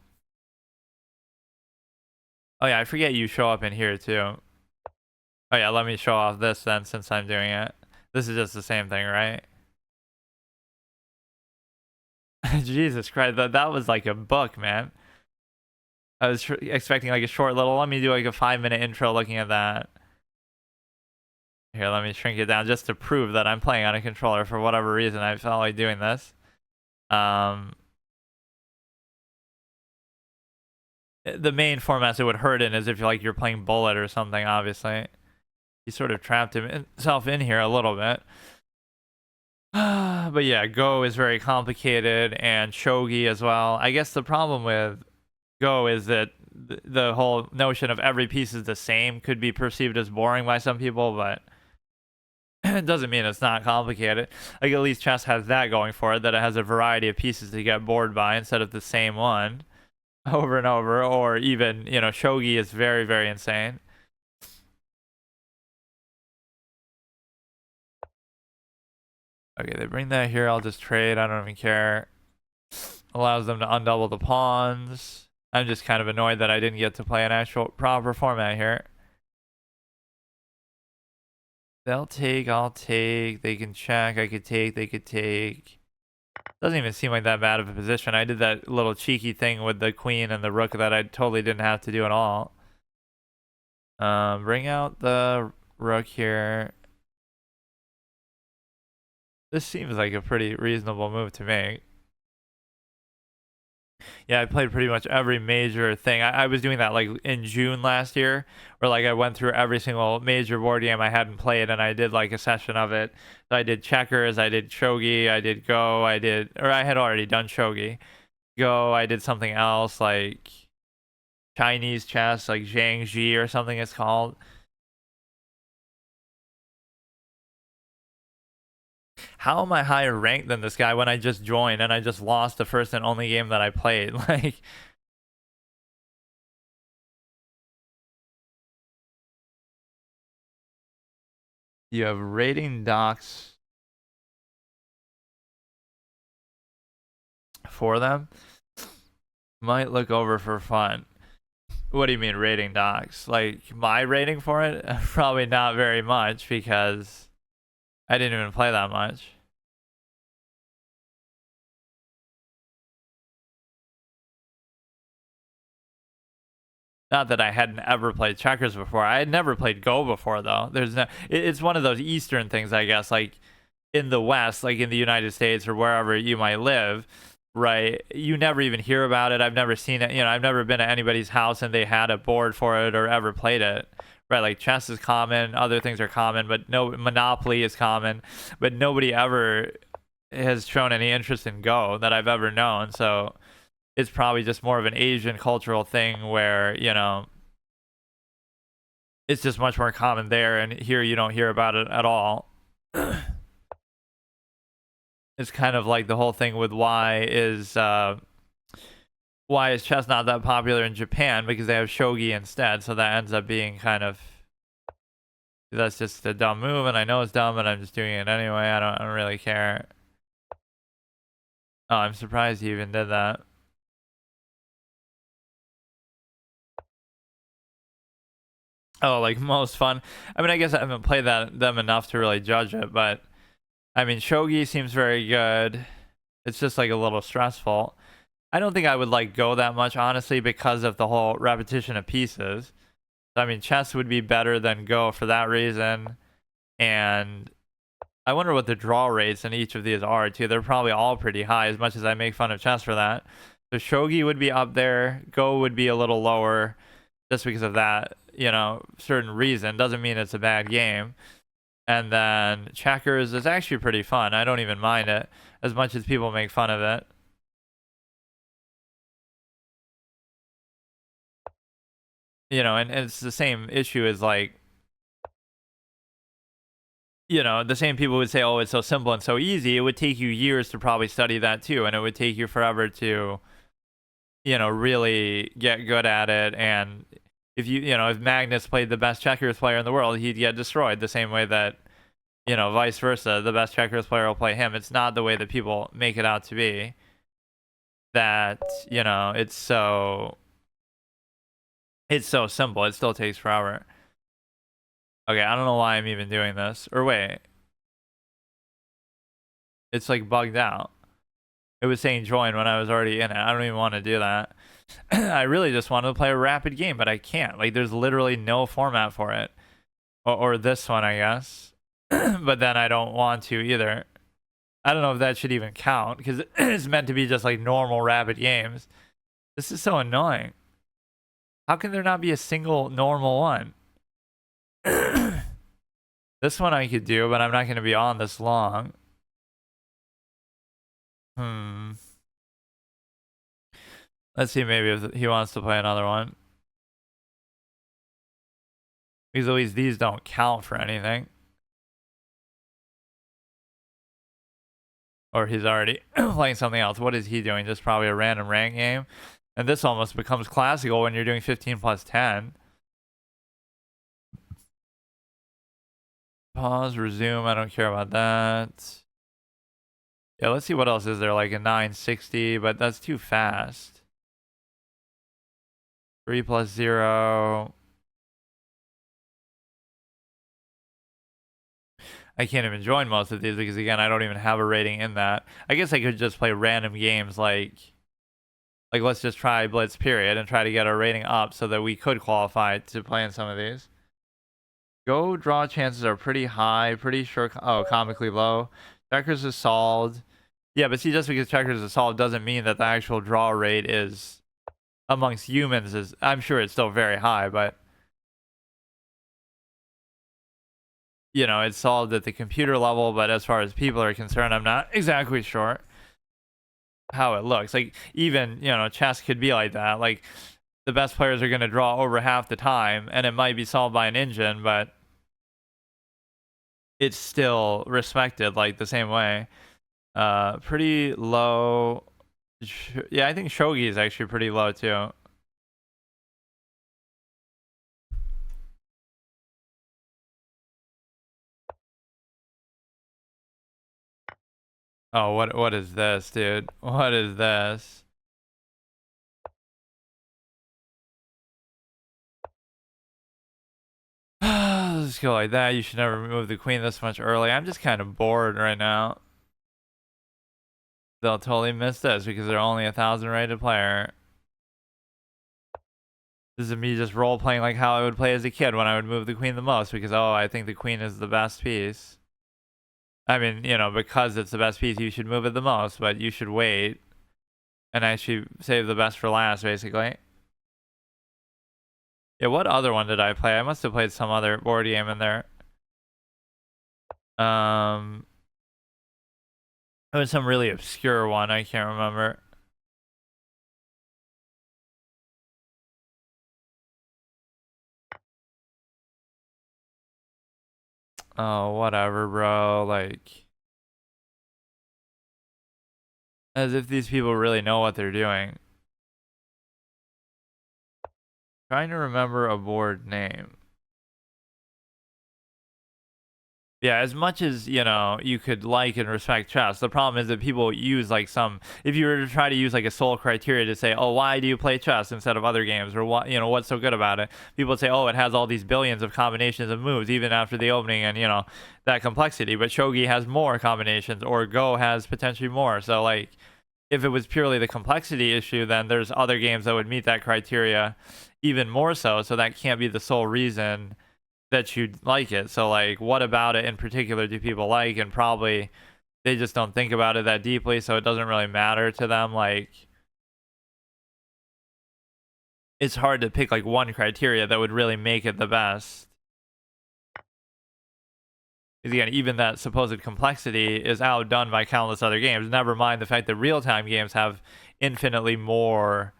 Speaker 1: Oh yeah, I forget you show up in here too. Oh yeah, let me show off this then, since I'm doing it. This is just the same thing, right? Jesus Christ, that was like a book, man. I was expecting like a short little, let me do like a 5-minute intro looking at that. Here, let me shrink it down just to prove that I'm playing on a controller for whatever reason. I felt like doing this. The main formats it would hurt in is if you're playing Bullet or something, obviously. He sort of trapped himself in here a little bit. But yeah, Go is very complicated, and Shogi as well. I guess the problem with Go is that the whole notion of every piece is the same could be perceived as boring by some people, but it doesn't mean it's not complicated. Like, at least chess has that going for it, that it has a variety of pieces to get bored by instead of the same one over and over. Or even, Shogi is very, very insane. Okay, they bring that here. I'll just trade. I don't even care. Allows them to undouble the pawns. I'm just kind of annoyed that I didn't get to play an actual proper format here. They'll take, I'll take. They can check, I could take, they could take. Doesn't even seem like that bad of a position. I did that little cheeky thing with the queen and the rook that I totally didn't have to do at all. Bring out the rook here. This seems like a pretty reasonable move to make. Yeah, I played pretty much every major thing. I was doing that like in June last year, where like I went through every single major board game I hadn't played, and I did like a session of it. So I did checkers, I did shogi, I did Go, I had already done shogi. Go, I did something else like Chinese chess, like Zhangji or something it's called. How am I higher ranked than this guy when I just joined and I just lost the first and only game that I played? Like, you have rating docs for them. Might look over for fun. What do you mean rating docs? Like, my rating for it? Probably not very much because I didn't even play that much. Not that I hadn't ever played checkers before. I had never played Go before, though. It's one of those Eastern things, I guess. Like, in the West, like in the United States or wherever you might live, right? You never even hear about it. I've never seen it. I've never been to anybody's house and they had a board for it or ever played it. Right? Like, chess is common, other things are common, but no, Monopoly is common, but nobody ever has shown any interest in Go that I've ever known. So it's probably just more of an Asian cultural thing where, it's just much more common there, and here you don't hear about it at all. It's kind of like the whole thing with why is chess not that popular in Japan, because they have shogi instead, so that ends up being kind of, that's just a dumb move, and I know it's dumb, but I'm just doing it anyway. I don't really care. Oh, I'm surprised he even did that. Oh, like most fun. I mean, I guess I haven't played them enough to really judge it, but I mean, shogi seems very good. It's just like a little stressful. I don't think I would like Go that much, honestly, because of the whole repetition of pieces. I mean, chess would be better than Go for that reason, and I wonder what the draw rates in each of these are too. They're probably all pretty high, as much as I make fun of chess for that. So shogi would be up there. Go would be a little lower, just because of that, certain reason. Doesn't mean it's a bad game. And then checkers is actually pretty fun. I don't even mind it, as much as people make fun of it. And it's the same issue as like, the same people would say, oh, it's so simple and so easy. It would take you years to probably study that too. And it would take you forever to, really get good at it. And if Magnus played the best checkers player in the world, he'd get destroyed the same way that, vice versa. The best checkers player will play him. It's not the way that people make it out to be. That, it's so simple. It still takes forever. Okay, I don't know why I'm even doing this. Or wait. It's like bugged out. It was saying join when I was already in it. I don't even want to do that. I really just wanted to play a rapid game, but I can't. Like, there's literally no format for it. Or this one, I guess. But then I don't want to either. I don't know if that should even count, because it's meant to be just like normal rapid games. This is so annoying. How can there not be a single normal one? This one I could do, but I'm not going to be on this long. Let's see, maybe if he wants to play another one. Because at least these don't count for anything. Or he's already playing something else. What is he doing? Just probably a random rank game. And this almost becomes classical when you're doing 15 plus 10. Pause, resume. I don't care about that. Yeah, let's see what else is there. Like a 960, but that's too fast. 3 plus 0. I can't even join most of these because, again, I don't even have a rating in that. I guess I could just play random games like let's just try Blitz period and try to get our rating up so that we could qualify to play in some of these. Go draw chances are pretty high, pretty sure. Oh, comically low. Checkers is solved. Yeah, but see, just because checkers is solved doesn't mean that the actual draw rate is amongst humans is. I'm sure it's still very high, but it's solved at the computer level. But as far as people are concerned, I'm not exactly sure how it looks. Like, even chess could be like that. Like, the best players are going to draw over half the time, and it might be solved by an engine, but it's still respected like the same way. Pretty low. Yeah, I think shogi is actually pretty low too. Oh, what is this, dude? What is this? Let's go like that. You should never move the queen this much early. I'm just kind of bored right now. They'll totally miss this because they're only 1,000 rated player. This is me just role playing like how I would play as a kid when I would move the queen the most, because I think the queen is the best piece. I mean, because it's the best piece, you should move it the most, but you should wait and actually save the best for last, basically. Yeah, what other one did I play? I must have played some other board game in there. It was some really obscure one. I can't remember. Oh, whatever, bro. Like, as if these people really know what they're doing. Trying to remember a board name. Yeah, as much as, you could like and respect chess, the problem is that people use like if you were to try to use like a sole criteria to say, oh, why do you play chess instead of other games? Or what, what's so good about it? People would say, oh, it has all these billions of combinations of moves, even after the opening and, that complexity. But shogi has more combinations, or Go has potentially more. So, like, if it was purely the complexity issue, then there's other games that would meet that criteria even more so. So that can't be the sole reason that you like it. So like, what about it in particular do people like? And probably they just don't think about it that deeply, so it doesn't really matter to them. Like, it's hard to pick like one criteria that would really make it the best. Because again, even that supposed complexity is outdone by countless other games. Never mind the fact that real-time games have infinitely more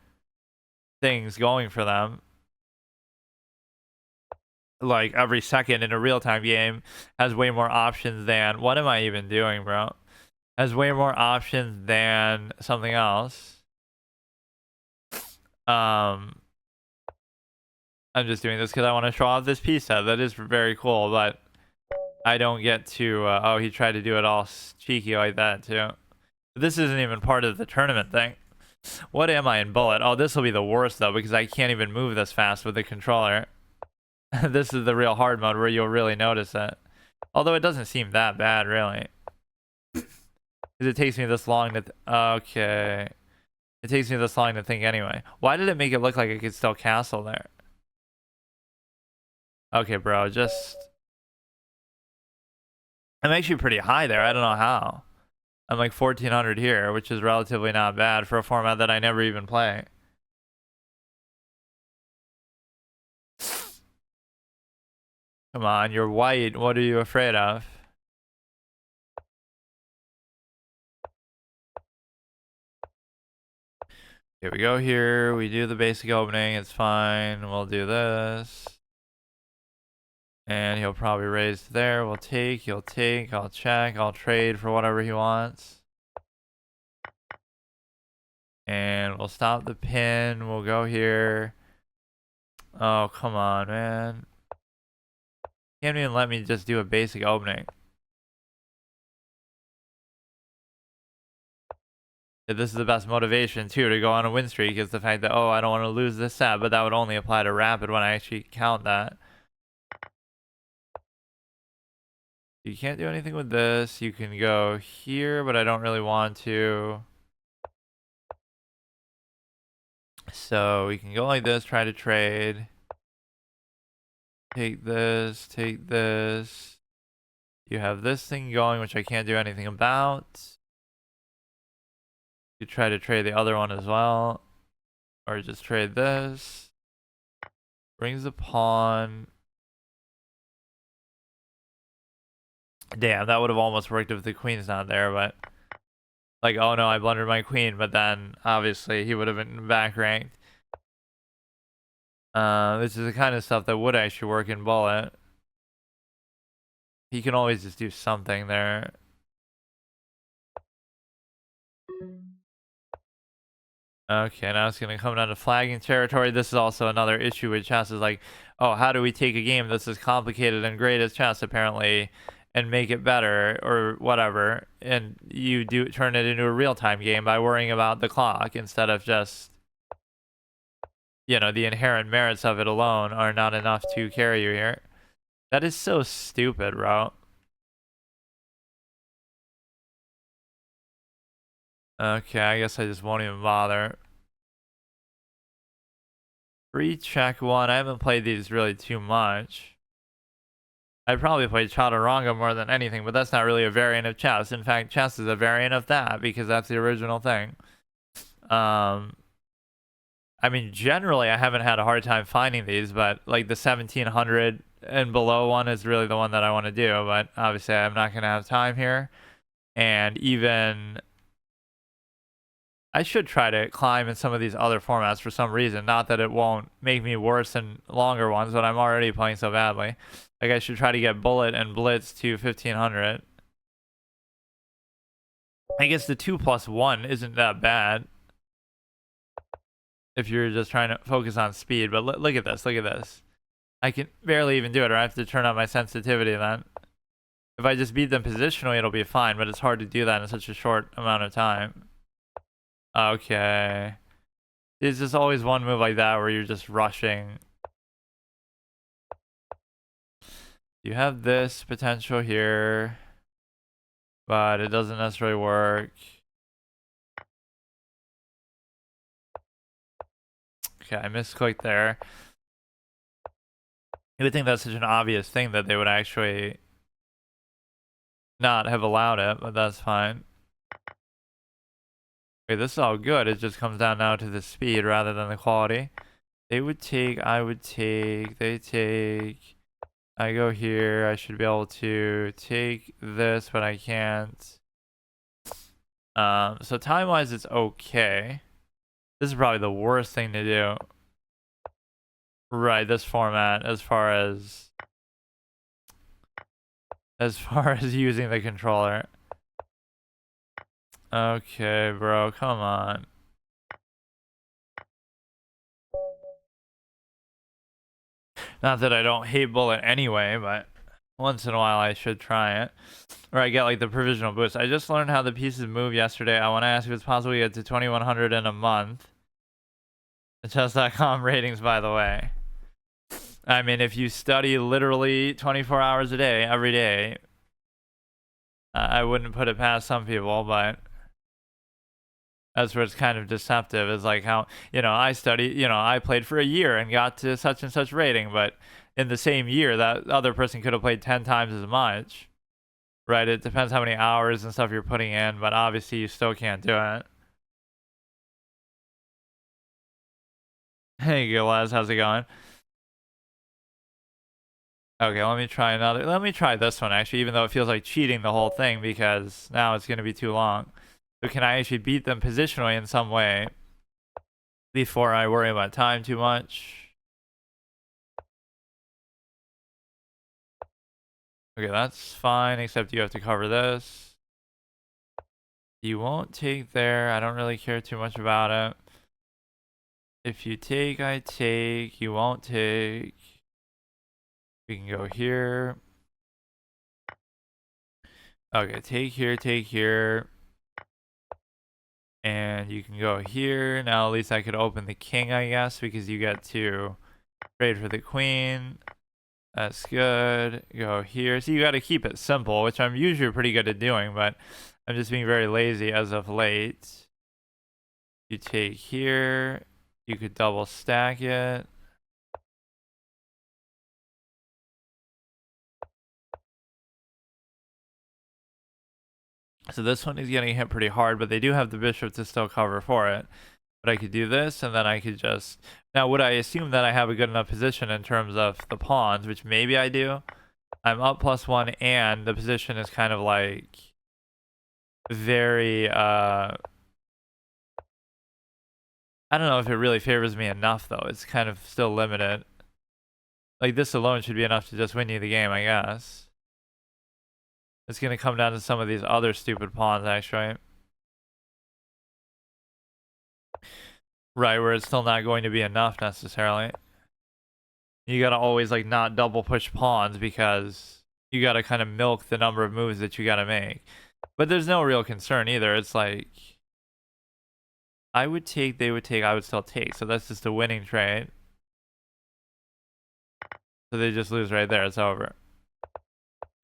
Speaker 1: things going for them. Like every second in a real-time game has way more options than, what am I even doing, bro? Has way more options than something else. I'm just doing this because I want to show off this piece set. That is very cool, but I don't get to. Oh, he tried to do it all cheeky like that too. But this isn't even part of the tournament thing. What am I in bullet? Oh, this will be the worst though, because I can't even move this fast with the controller. This is the real hard mode where you'll really notice it. Although it doesn't seem that bad, really. Because it takes me this long to... okay. It takes me this long to think anyway. Why did it make it look like I could still castle there? Okay, bro, just... I'm actually pretty high there. I don't know how. I'm like 1400 here, which is relatively not bad for a format that I never even play. Come on, you're white. What are you afraid of? Here we go here. We do the basic opening. It's fine. We'll do this. And he'll probably raise there. We'll take. He'll take. I'll check. I'll trade for whatever he wants. And we'll stop the pin. We'll go here. Oh, come on, man. Can't even let me just do a basic opening. This is the best motivation too to go on a win streak, is the fact that, oh, I don't want to lose this set, but that would only apply to rapid when I actually count that. You can't do anything with this. You can go here, but I don't really want to. So we can go like this, try to trade. Take this, take this. You have this thing going, which I can't do anything about. You try to trade the other one as well. Or just trade this. Brings the pawn. Damn, that would have almost worked if the queen's not there, but... like, oh no, I blundered my queen, but then, obviously, he would have been back ranked. This is the kind of stuff that would actually work in bullet. He can always just do something there. Okay, now it's going to come down to flagging territory. This is also another issue with chess, is like, oh, how do we take a game that's as complicated and great as chess, apparently, and make it better, or whatever, and you do turn it into a real-time game by worrying about the clock instead of just, you know, the inherent merits of it alone are not enough to carry you here. That is so stupid, bro. Okay, I guess I just won't even bother. Free check one. I haven't played these really too much. I probably played Chaturanga more than anything, but that's not really a variant of chess. In fact, chess is a variant of that because that's the original thing. I mean, generally, I haven't had a hard time finding these, but like the 1700 and below one is really the one that I want to do. But obviously, I'm not going to have time here. And even I should try to climb in some of these other formats for some reason. Not that it won't make me worse in longer ones, but I'm already playing so badly. Like, I should try to get Bullet and Blitz to 1500. I guess the 2+1 isn't that bad if you're just trying to focus on speed. But look at this. Look at this. I can barely even do it, or I have to turn on my sensitivity then. If I just beat them positionally, it'll be fine, but it's hard to do that in such a short amount of time. Okay. There's just always one move like that where you're just rushing. You have this potential here, but it doesn't necessarily work. Okay, I misclicked there. You would think that's such an obvious thing that they would actually not have allowed it, but that's fine. Okay, this is all good. It just comes down now to the speed rather than the quality. They would take, I would take, they take, I go here. I should be able to take this, but I can't. So time-wise, it's okay. This is probably the worst thing to do. Right, this format, as far as using the controller. Okay, bro, come on. Not that I don't hate Bullet anyway, but once in a while I should try it. Or I get like the provisional boost. I just learned how the pieces move yesterday. I want to ask if it's possible to get to 2100 in a month. Chess.com ratings, by the way. I mean, if you study literally 24 hours a day, every day, I wouldn't put it past some people, but that's where it's kind of deceptive. Is like how, I studied, I played for a year and got to such and such rating, but in the same year, that other person could have played 10 times as much, right? It depends how many hours and stuff you're putting in, but obviously you still can't do it. Hey, Gilles, how's it going? Okay, let me try another. Let me try this one, actually, even though it feels like cheating the whole thing, because now it's going to be too long. So can I actually beat them positionally in some way before I worry about time too much? Okay, that's fine, except you have to cover this. You won't take there. I don't really care too much about it. If you take, I take. You won't take. We can go here. Okay, take here, take here. And you can go here. Now at least I could open the king, I guess, because you get to trade for the queen. That's good. Go here. So you got to keep it simple, which I'm usually pretty good at doing, but I'm just being very lazy as of late. You take here. You could double stack it. So this one is getting hit pretty hard, but they do have the bishop to still cover for it. But I could do this, and then I could just... Now, would I assume that I have a good enough position in terms of the pawns, which maybe I do? I'm up +1, and the position is kind of like... very, I don't know if it really favors me enough, though. It's kind of still limited. Like, this alone should be enough to just win you the game, I guess. It's going to come down to some of these other stupid pawns, actually. Right, where it's still not going to be enough, necessarily. You got to always, like, not double push pawns, because you got to kind of milk the number of moves that you got to make. But there's no real concern, either. It's like... I would take, they would take, I would still take. So that's just a winning trade. So they just lose right there. It's over.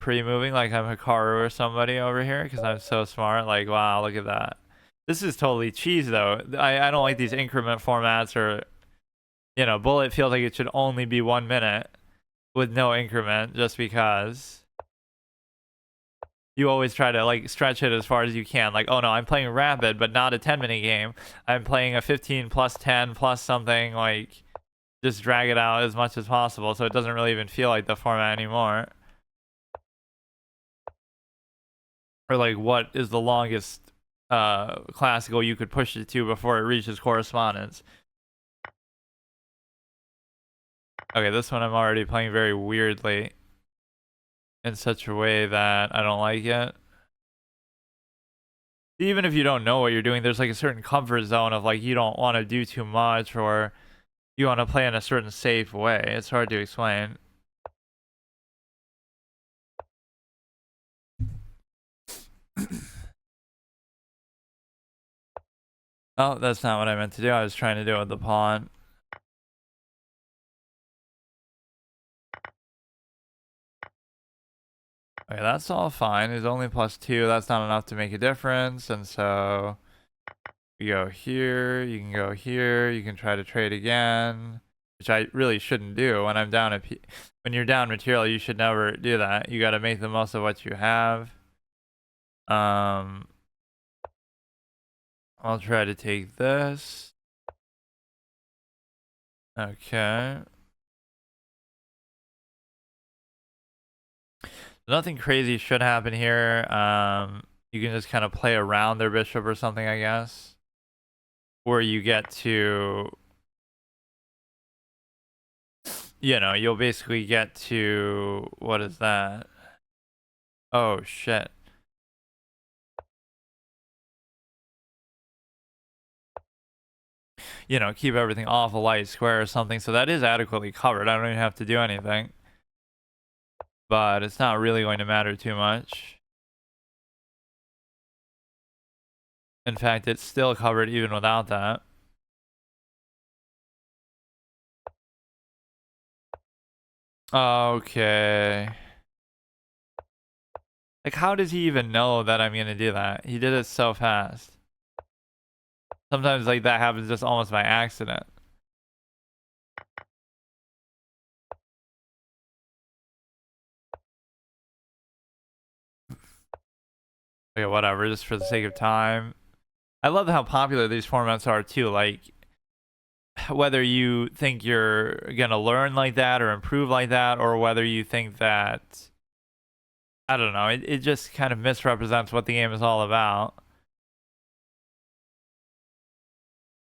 Speaker 1: Pre-moving like I'm Hikaru or somebody over here because I'm so smart. Like, wow, look at that. This is totally cheese, though. I don't like these increment formats or, Bullet feels like it should only be 1 minute with no increment just because you always try to, like, stretch it as far as you can. Like, oh, no, I'm playing Rapid, but not a 10-minute game. I'm playing a 15 plus 10 plus something, like, just drag it out as much as possible so it doesn't really even feel like the format anymore. Or, like, what is the longest classical you could push it to before it reaches correspondence? Okay, this one I'm already playing very weirdly in such a way that I don't like it. Even if you don't know what you're doing, there's like a certain comfort zone of like you don't want to do too much or you want to play in a certain safe way. It's hard to explain. Oh, that's not what I meant to do. I was trying to do it with the pawn. Okay, that's all fine. It's only +2. That's not enough to make a difference. And so you go here. You can go here. You can try to trade again, which I really shouldn't do when I'm down a piece. when you're down material, you should never do that. You got to make the most of what you have. I'll try to take this. Okay. Nothing crazy should happen here. You can just kind of play around their bishop or something, I guess. Where you get to, you know, you'll basically get to, what is that? Oh, shit. You know, keep everything off a light square or something. So that is adequately covered. I don't even have to do anything. But it's not really going to matter too much. In fact, it's still covered even without that. Okay. Like, how does he even know that I'm going to do that? He did it so fast. Sometimes, like, that happens just almost by accident. Okay, whatever, just for the sake of time. I love how popular these formats are, too. Like, whether you think you're going to learn like that or improve like that, or whether you think that, I don't know, it just kind of misrepresents what the game is all about.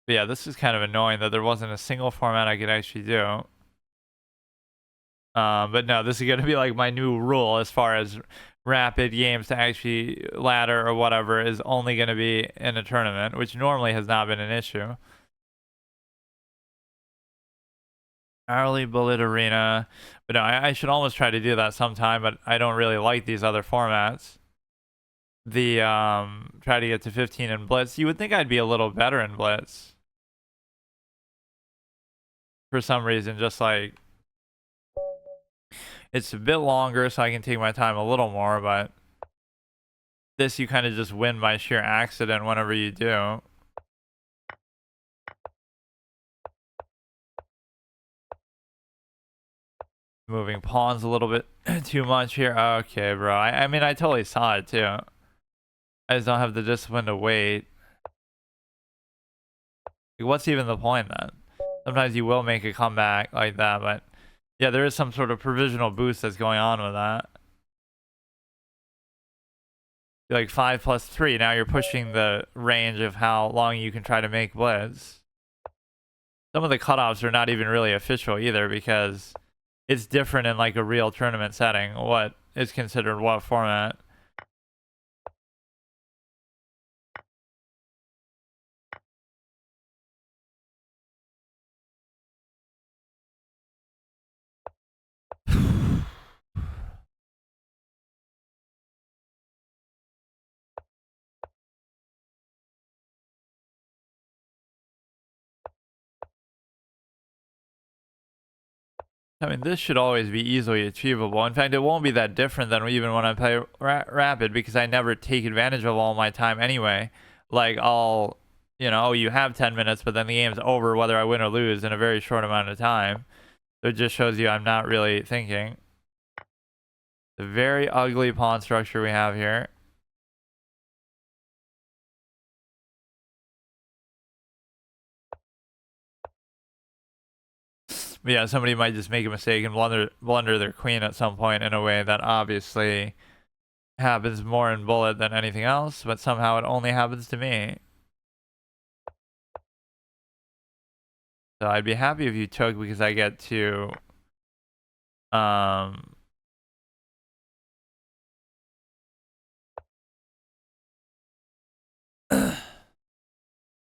Speaker 1: But yeah, this is kind of annoying that there wasn't a single format I could actually do. But no, this is going to be like my new rule as far as rapid games to actually ladder or whatever is only going to be in a tournament, which normally has not been an issue. Hourly Bullet Arena. But no, I should almost try to do that sometime, but I don't really like these other formats. The try to get to 15 in Blitz. You would think I'd be a little better in Blitz. For some reason, just like it's a bit longer, so I can take my time a little more, but this you kind of just win by sheer accident whenever you do. Moving pawns a little bit too much here. Okay, bro. I mean, I totally saw it too. I just don't have the discipline to wait. Like, what's even the point then? Sometimes you will make a comeback like that, but yeah, there is some sort of provisional boost that's going on with that. Like 5+3. Now you're pushing the range of how long you can try to make blitz. Some of the cutoffs are not even really official either because it's different in like a real tournament setting. What is considered what format? I mean, this should always be easily achievable. In fact, it won't be that different than even when I play Rapid because I never take advantage of all my time anyway. Like, I'll, you know, oh, you have 10 minutes, but then the game's over whether I win or lose in a very short amount of time. So it just shows you I'm not really thinking. The very ugly pawn structure we have here. But yeah, somebody might just make a mistake and blunder their queen at some point in a way that obviously happens more in Bullet than anything else, but somehow it only happens to me. So I'd be happy if you took because I get to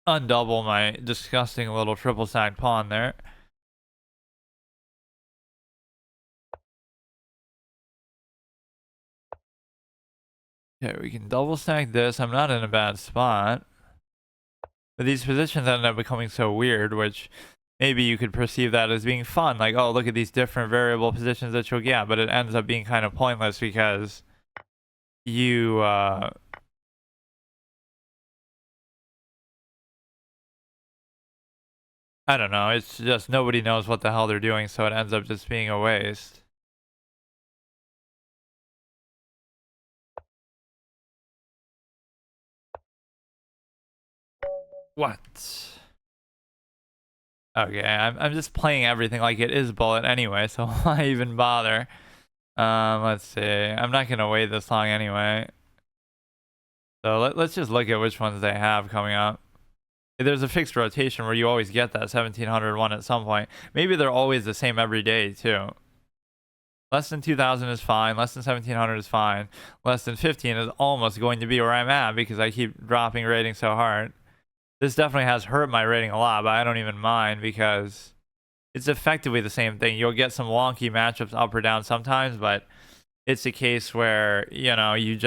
Speaker 1: undouble my disgusting little triple stack pawn there. Okay, we can double stack this. I'm not in a bad spot. But these positions end up becoming so weird, which maybe you could perceive that as being fun. Like, oh, look at these different variable positions that you'll get. But it ends up being kind of pointless because you, I don't know. It's just nobody knows what the hell they're doing. So it ends up just being a waste. What? Okay, I'm just playing everything like it is bullet anyway, so why even bother? Let's see. I'm not gonna wait this long anyway. So let's just look at which ones they have coming up. There's a fixed rotation where you always get that 1700 one at some point. Maybe they're always the same every day too. Less than 2000 is fine. Less than 1700 is fine. Less than 15 is almost going to be where I'm at because I keep dropping rating so hard. This definitely has hurt my rating a lot, but I don't even mind because it's effectively the same thing. You'll get some wonky matchups up or down sometimes, but it's a case where, you know, you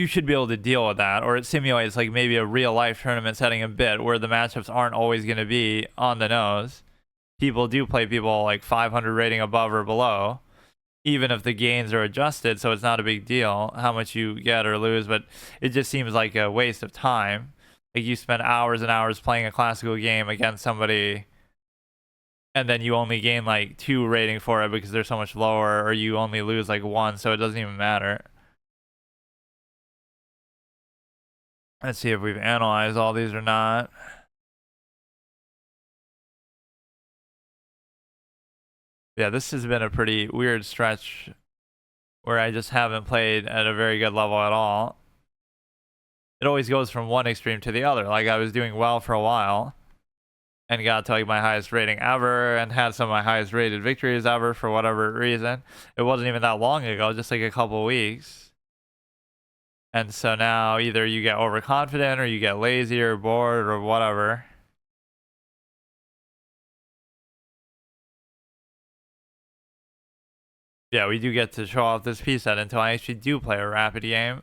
Speaker 1: should be able to deal with that, or it simulates like maybe a real life tournament setting a bit where the matchups aren't always going to be on the nose. People do play people like 500 rating above or below, even if the gains are adjusted, so it's not a big deal how much you get or lose, but it just seems like a waste of time. Like you spend hours and hours playing a classical game against somebody and then you only gain like 2 rating for it because they're so much lower, or you only lose like 1, so it doesn't even matter. Let's see if we've analyzed all these or not. Yeah, this has been a pretty weird stretch where I just haven't played at a very good level at all. It always goes from one extreme to the other. Like I was doing well for a while and got to like my highest rating ever and had some of my highest rated victories ever for whatever reason. It wasn't even that long ago, just like a couple weeks. And so now either you get overconfident or you get lazy or bored or whatever. Yeah, we do get to show off this piece set until I actually do play a rapid game.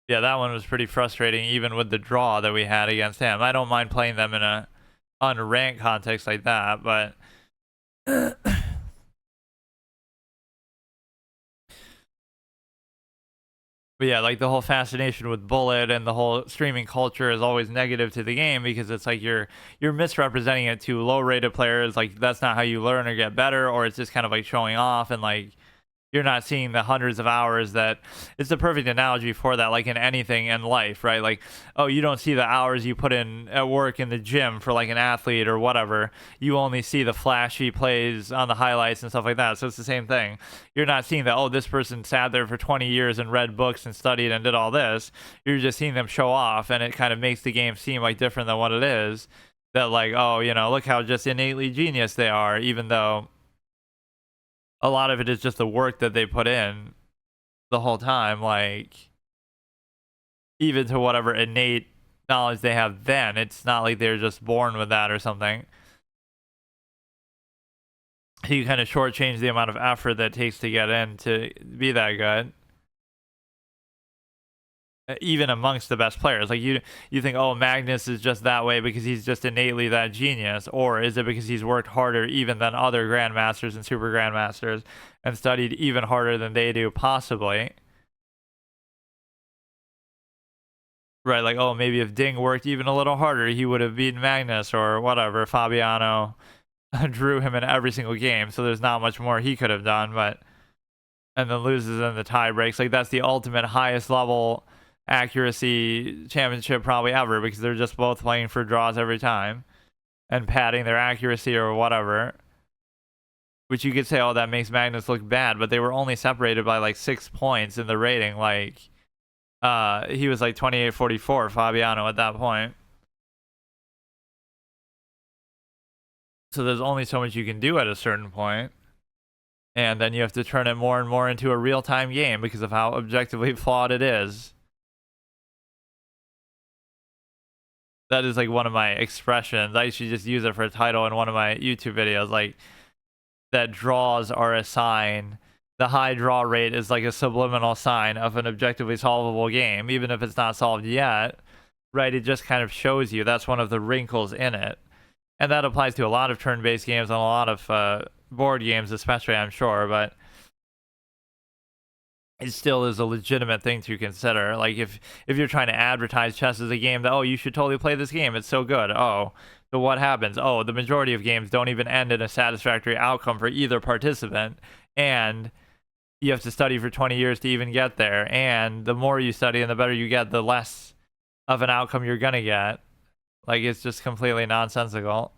Speaker 1: Yeah, that one was pretty frustrating even with the draw that we had against him. I don't mind playing them in a unranked context like that, but But yeah, like the whole fascination with Bullet and the whole streaming culture is always negative to the game because it's like you're misrepresenting it to low rated players. Like that's not how you learn or get better, or it's just kind of like showing off and like you're not seeing the hundreds of hours that it's the perfect analogy for that, like in anything in life, right? Like, oh, you don't see the hours you put in at work in the gym for like an athlete or whatever. You only see the flashy plays on the highlights and stuff like that. So it's the same thing. You're not seeing that, oh, this person sat there for 20 years and read books and studied and did all this. You're just seeing them show off, and it kind of makes the game seem like different than what it is. That like, oh, you know, look how just innately genius they are, even though a lot of it is just the work that they put in the whole time, like even to whatever innate knowledge they have then. It's not like they're just born with that or something. You kind of shortchange the amount of effort that it takes to get in to be that good. Even amongst the best players, like you think, oh, Magnus is just that way because he's just innately that genius, or is it because he's worked harder even than other grandmasters and super grandmasters and studied even harder than they do, possibly? Right, like, oh, maybe if Ding worked even a little harder, he would have beaten Magnus or whatever. Fabiano drew him in every single game, so there's not much more he could have done, but and then loses in the tie breaks. Like that's the ultimate highest level accuracy championship probably ever because they're just both playing for draws every time and padding their accuracy or whatever, which you could say, oh, that makes Magnus look bad, but they were only separated by like 6 points in the rating. Like he was like 28-44 Fabiano at that point, so there's only so much you can do at a certain point, and then you have to turn it more and more into a real-time game because of how objectively flawed it is. That is like one of my expressions. I should just use it for a title in one of my YouTube videos. Like that draws are a sign. The high draw rate is like a subliminal sign of an objectively solvable game, even if it's not solved yet. Right? It just kind of shows you that's one of the wrinkles in it, and that applies to a lot of turn-based games and a lot of board games, especially, I'm sure. But it still is a legitimate thing to consider. Like if you're trying to advertise chess as a game that, oh, you should totally play this game, it's so good. Oh, so what happens? Oh, the majority of games don't even end in a satisfactory outcome for either participant, and you have to study for 20 years to even get there. And the more you study and the better you get, the less of an outcome you're going to get. Like, it's just completely nonsensical.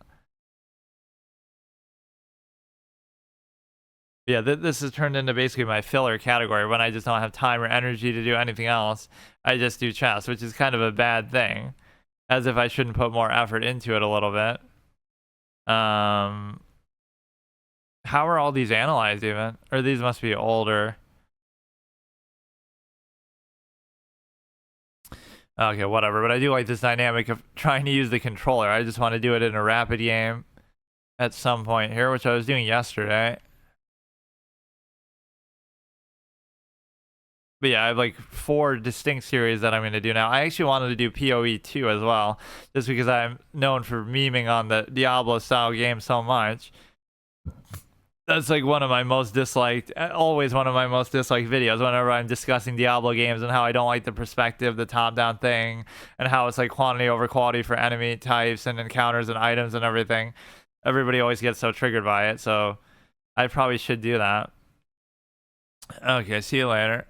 Speaker 1: Yeah, this has turned into basically my filler category. When I just don't have time or energy to do anything else, I just do chess, which is kind of a bad thing. As if I shouldn't put more effort into it a little bit. How are all these analyzed even? Or these must be older. Okay, whatever. But I do like this dynamic of trying to use the controller. I just want to do it in a rapid game at some point here, which I was doing yesterday. But yeah, I have like 4 distinct series that I'm going to do now. I actually wanted to do PoE 2 as well, just because I'm known for memeing on the Diablo style game so much. That's like one of my most disliked, always one of my most disliked videos whenever I'm discussing Diablo games and how I don't like the perspective, the top-down thing, and how it's like quantity over quality for enemy types and encounters and items and everything. Everybody always gets so triggered by it, so I probably should do that. Okay, see you later.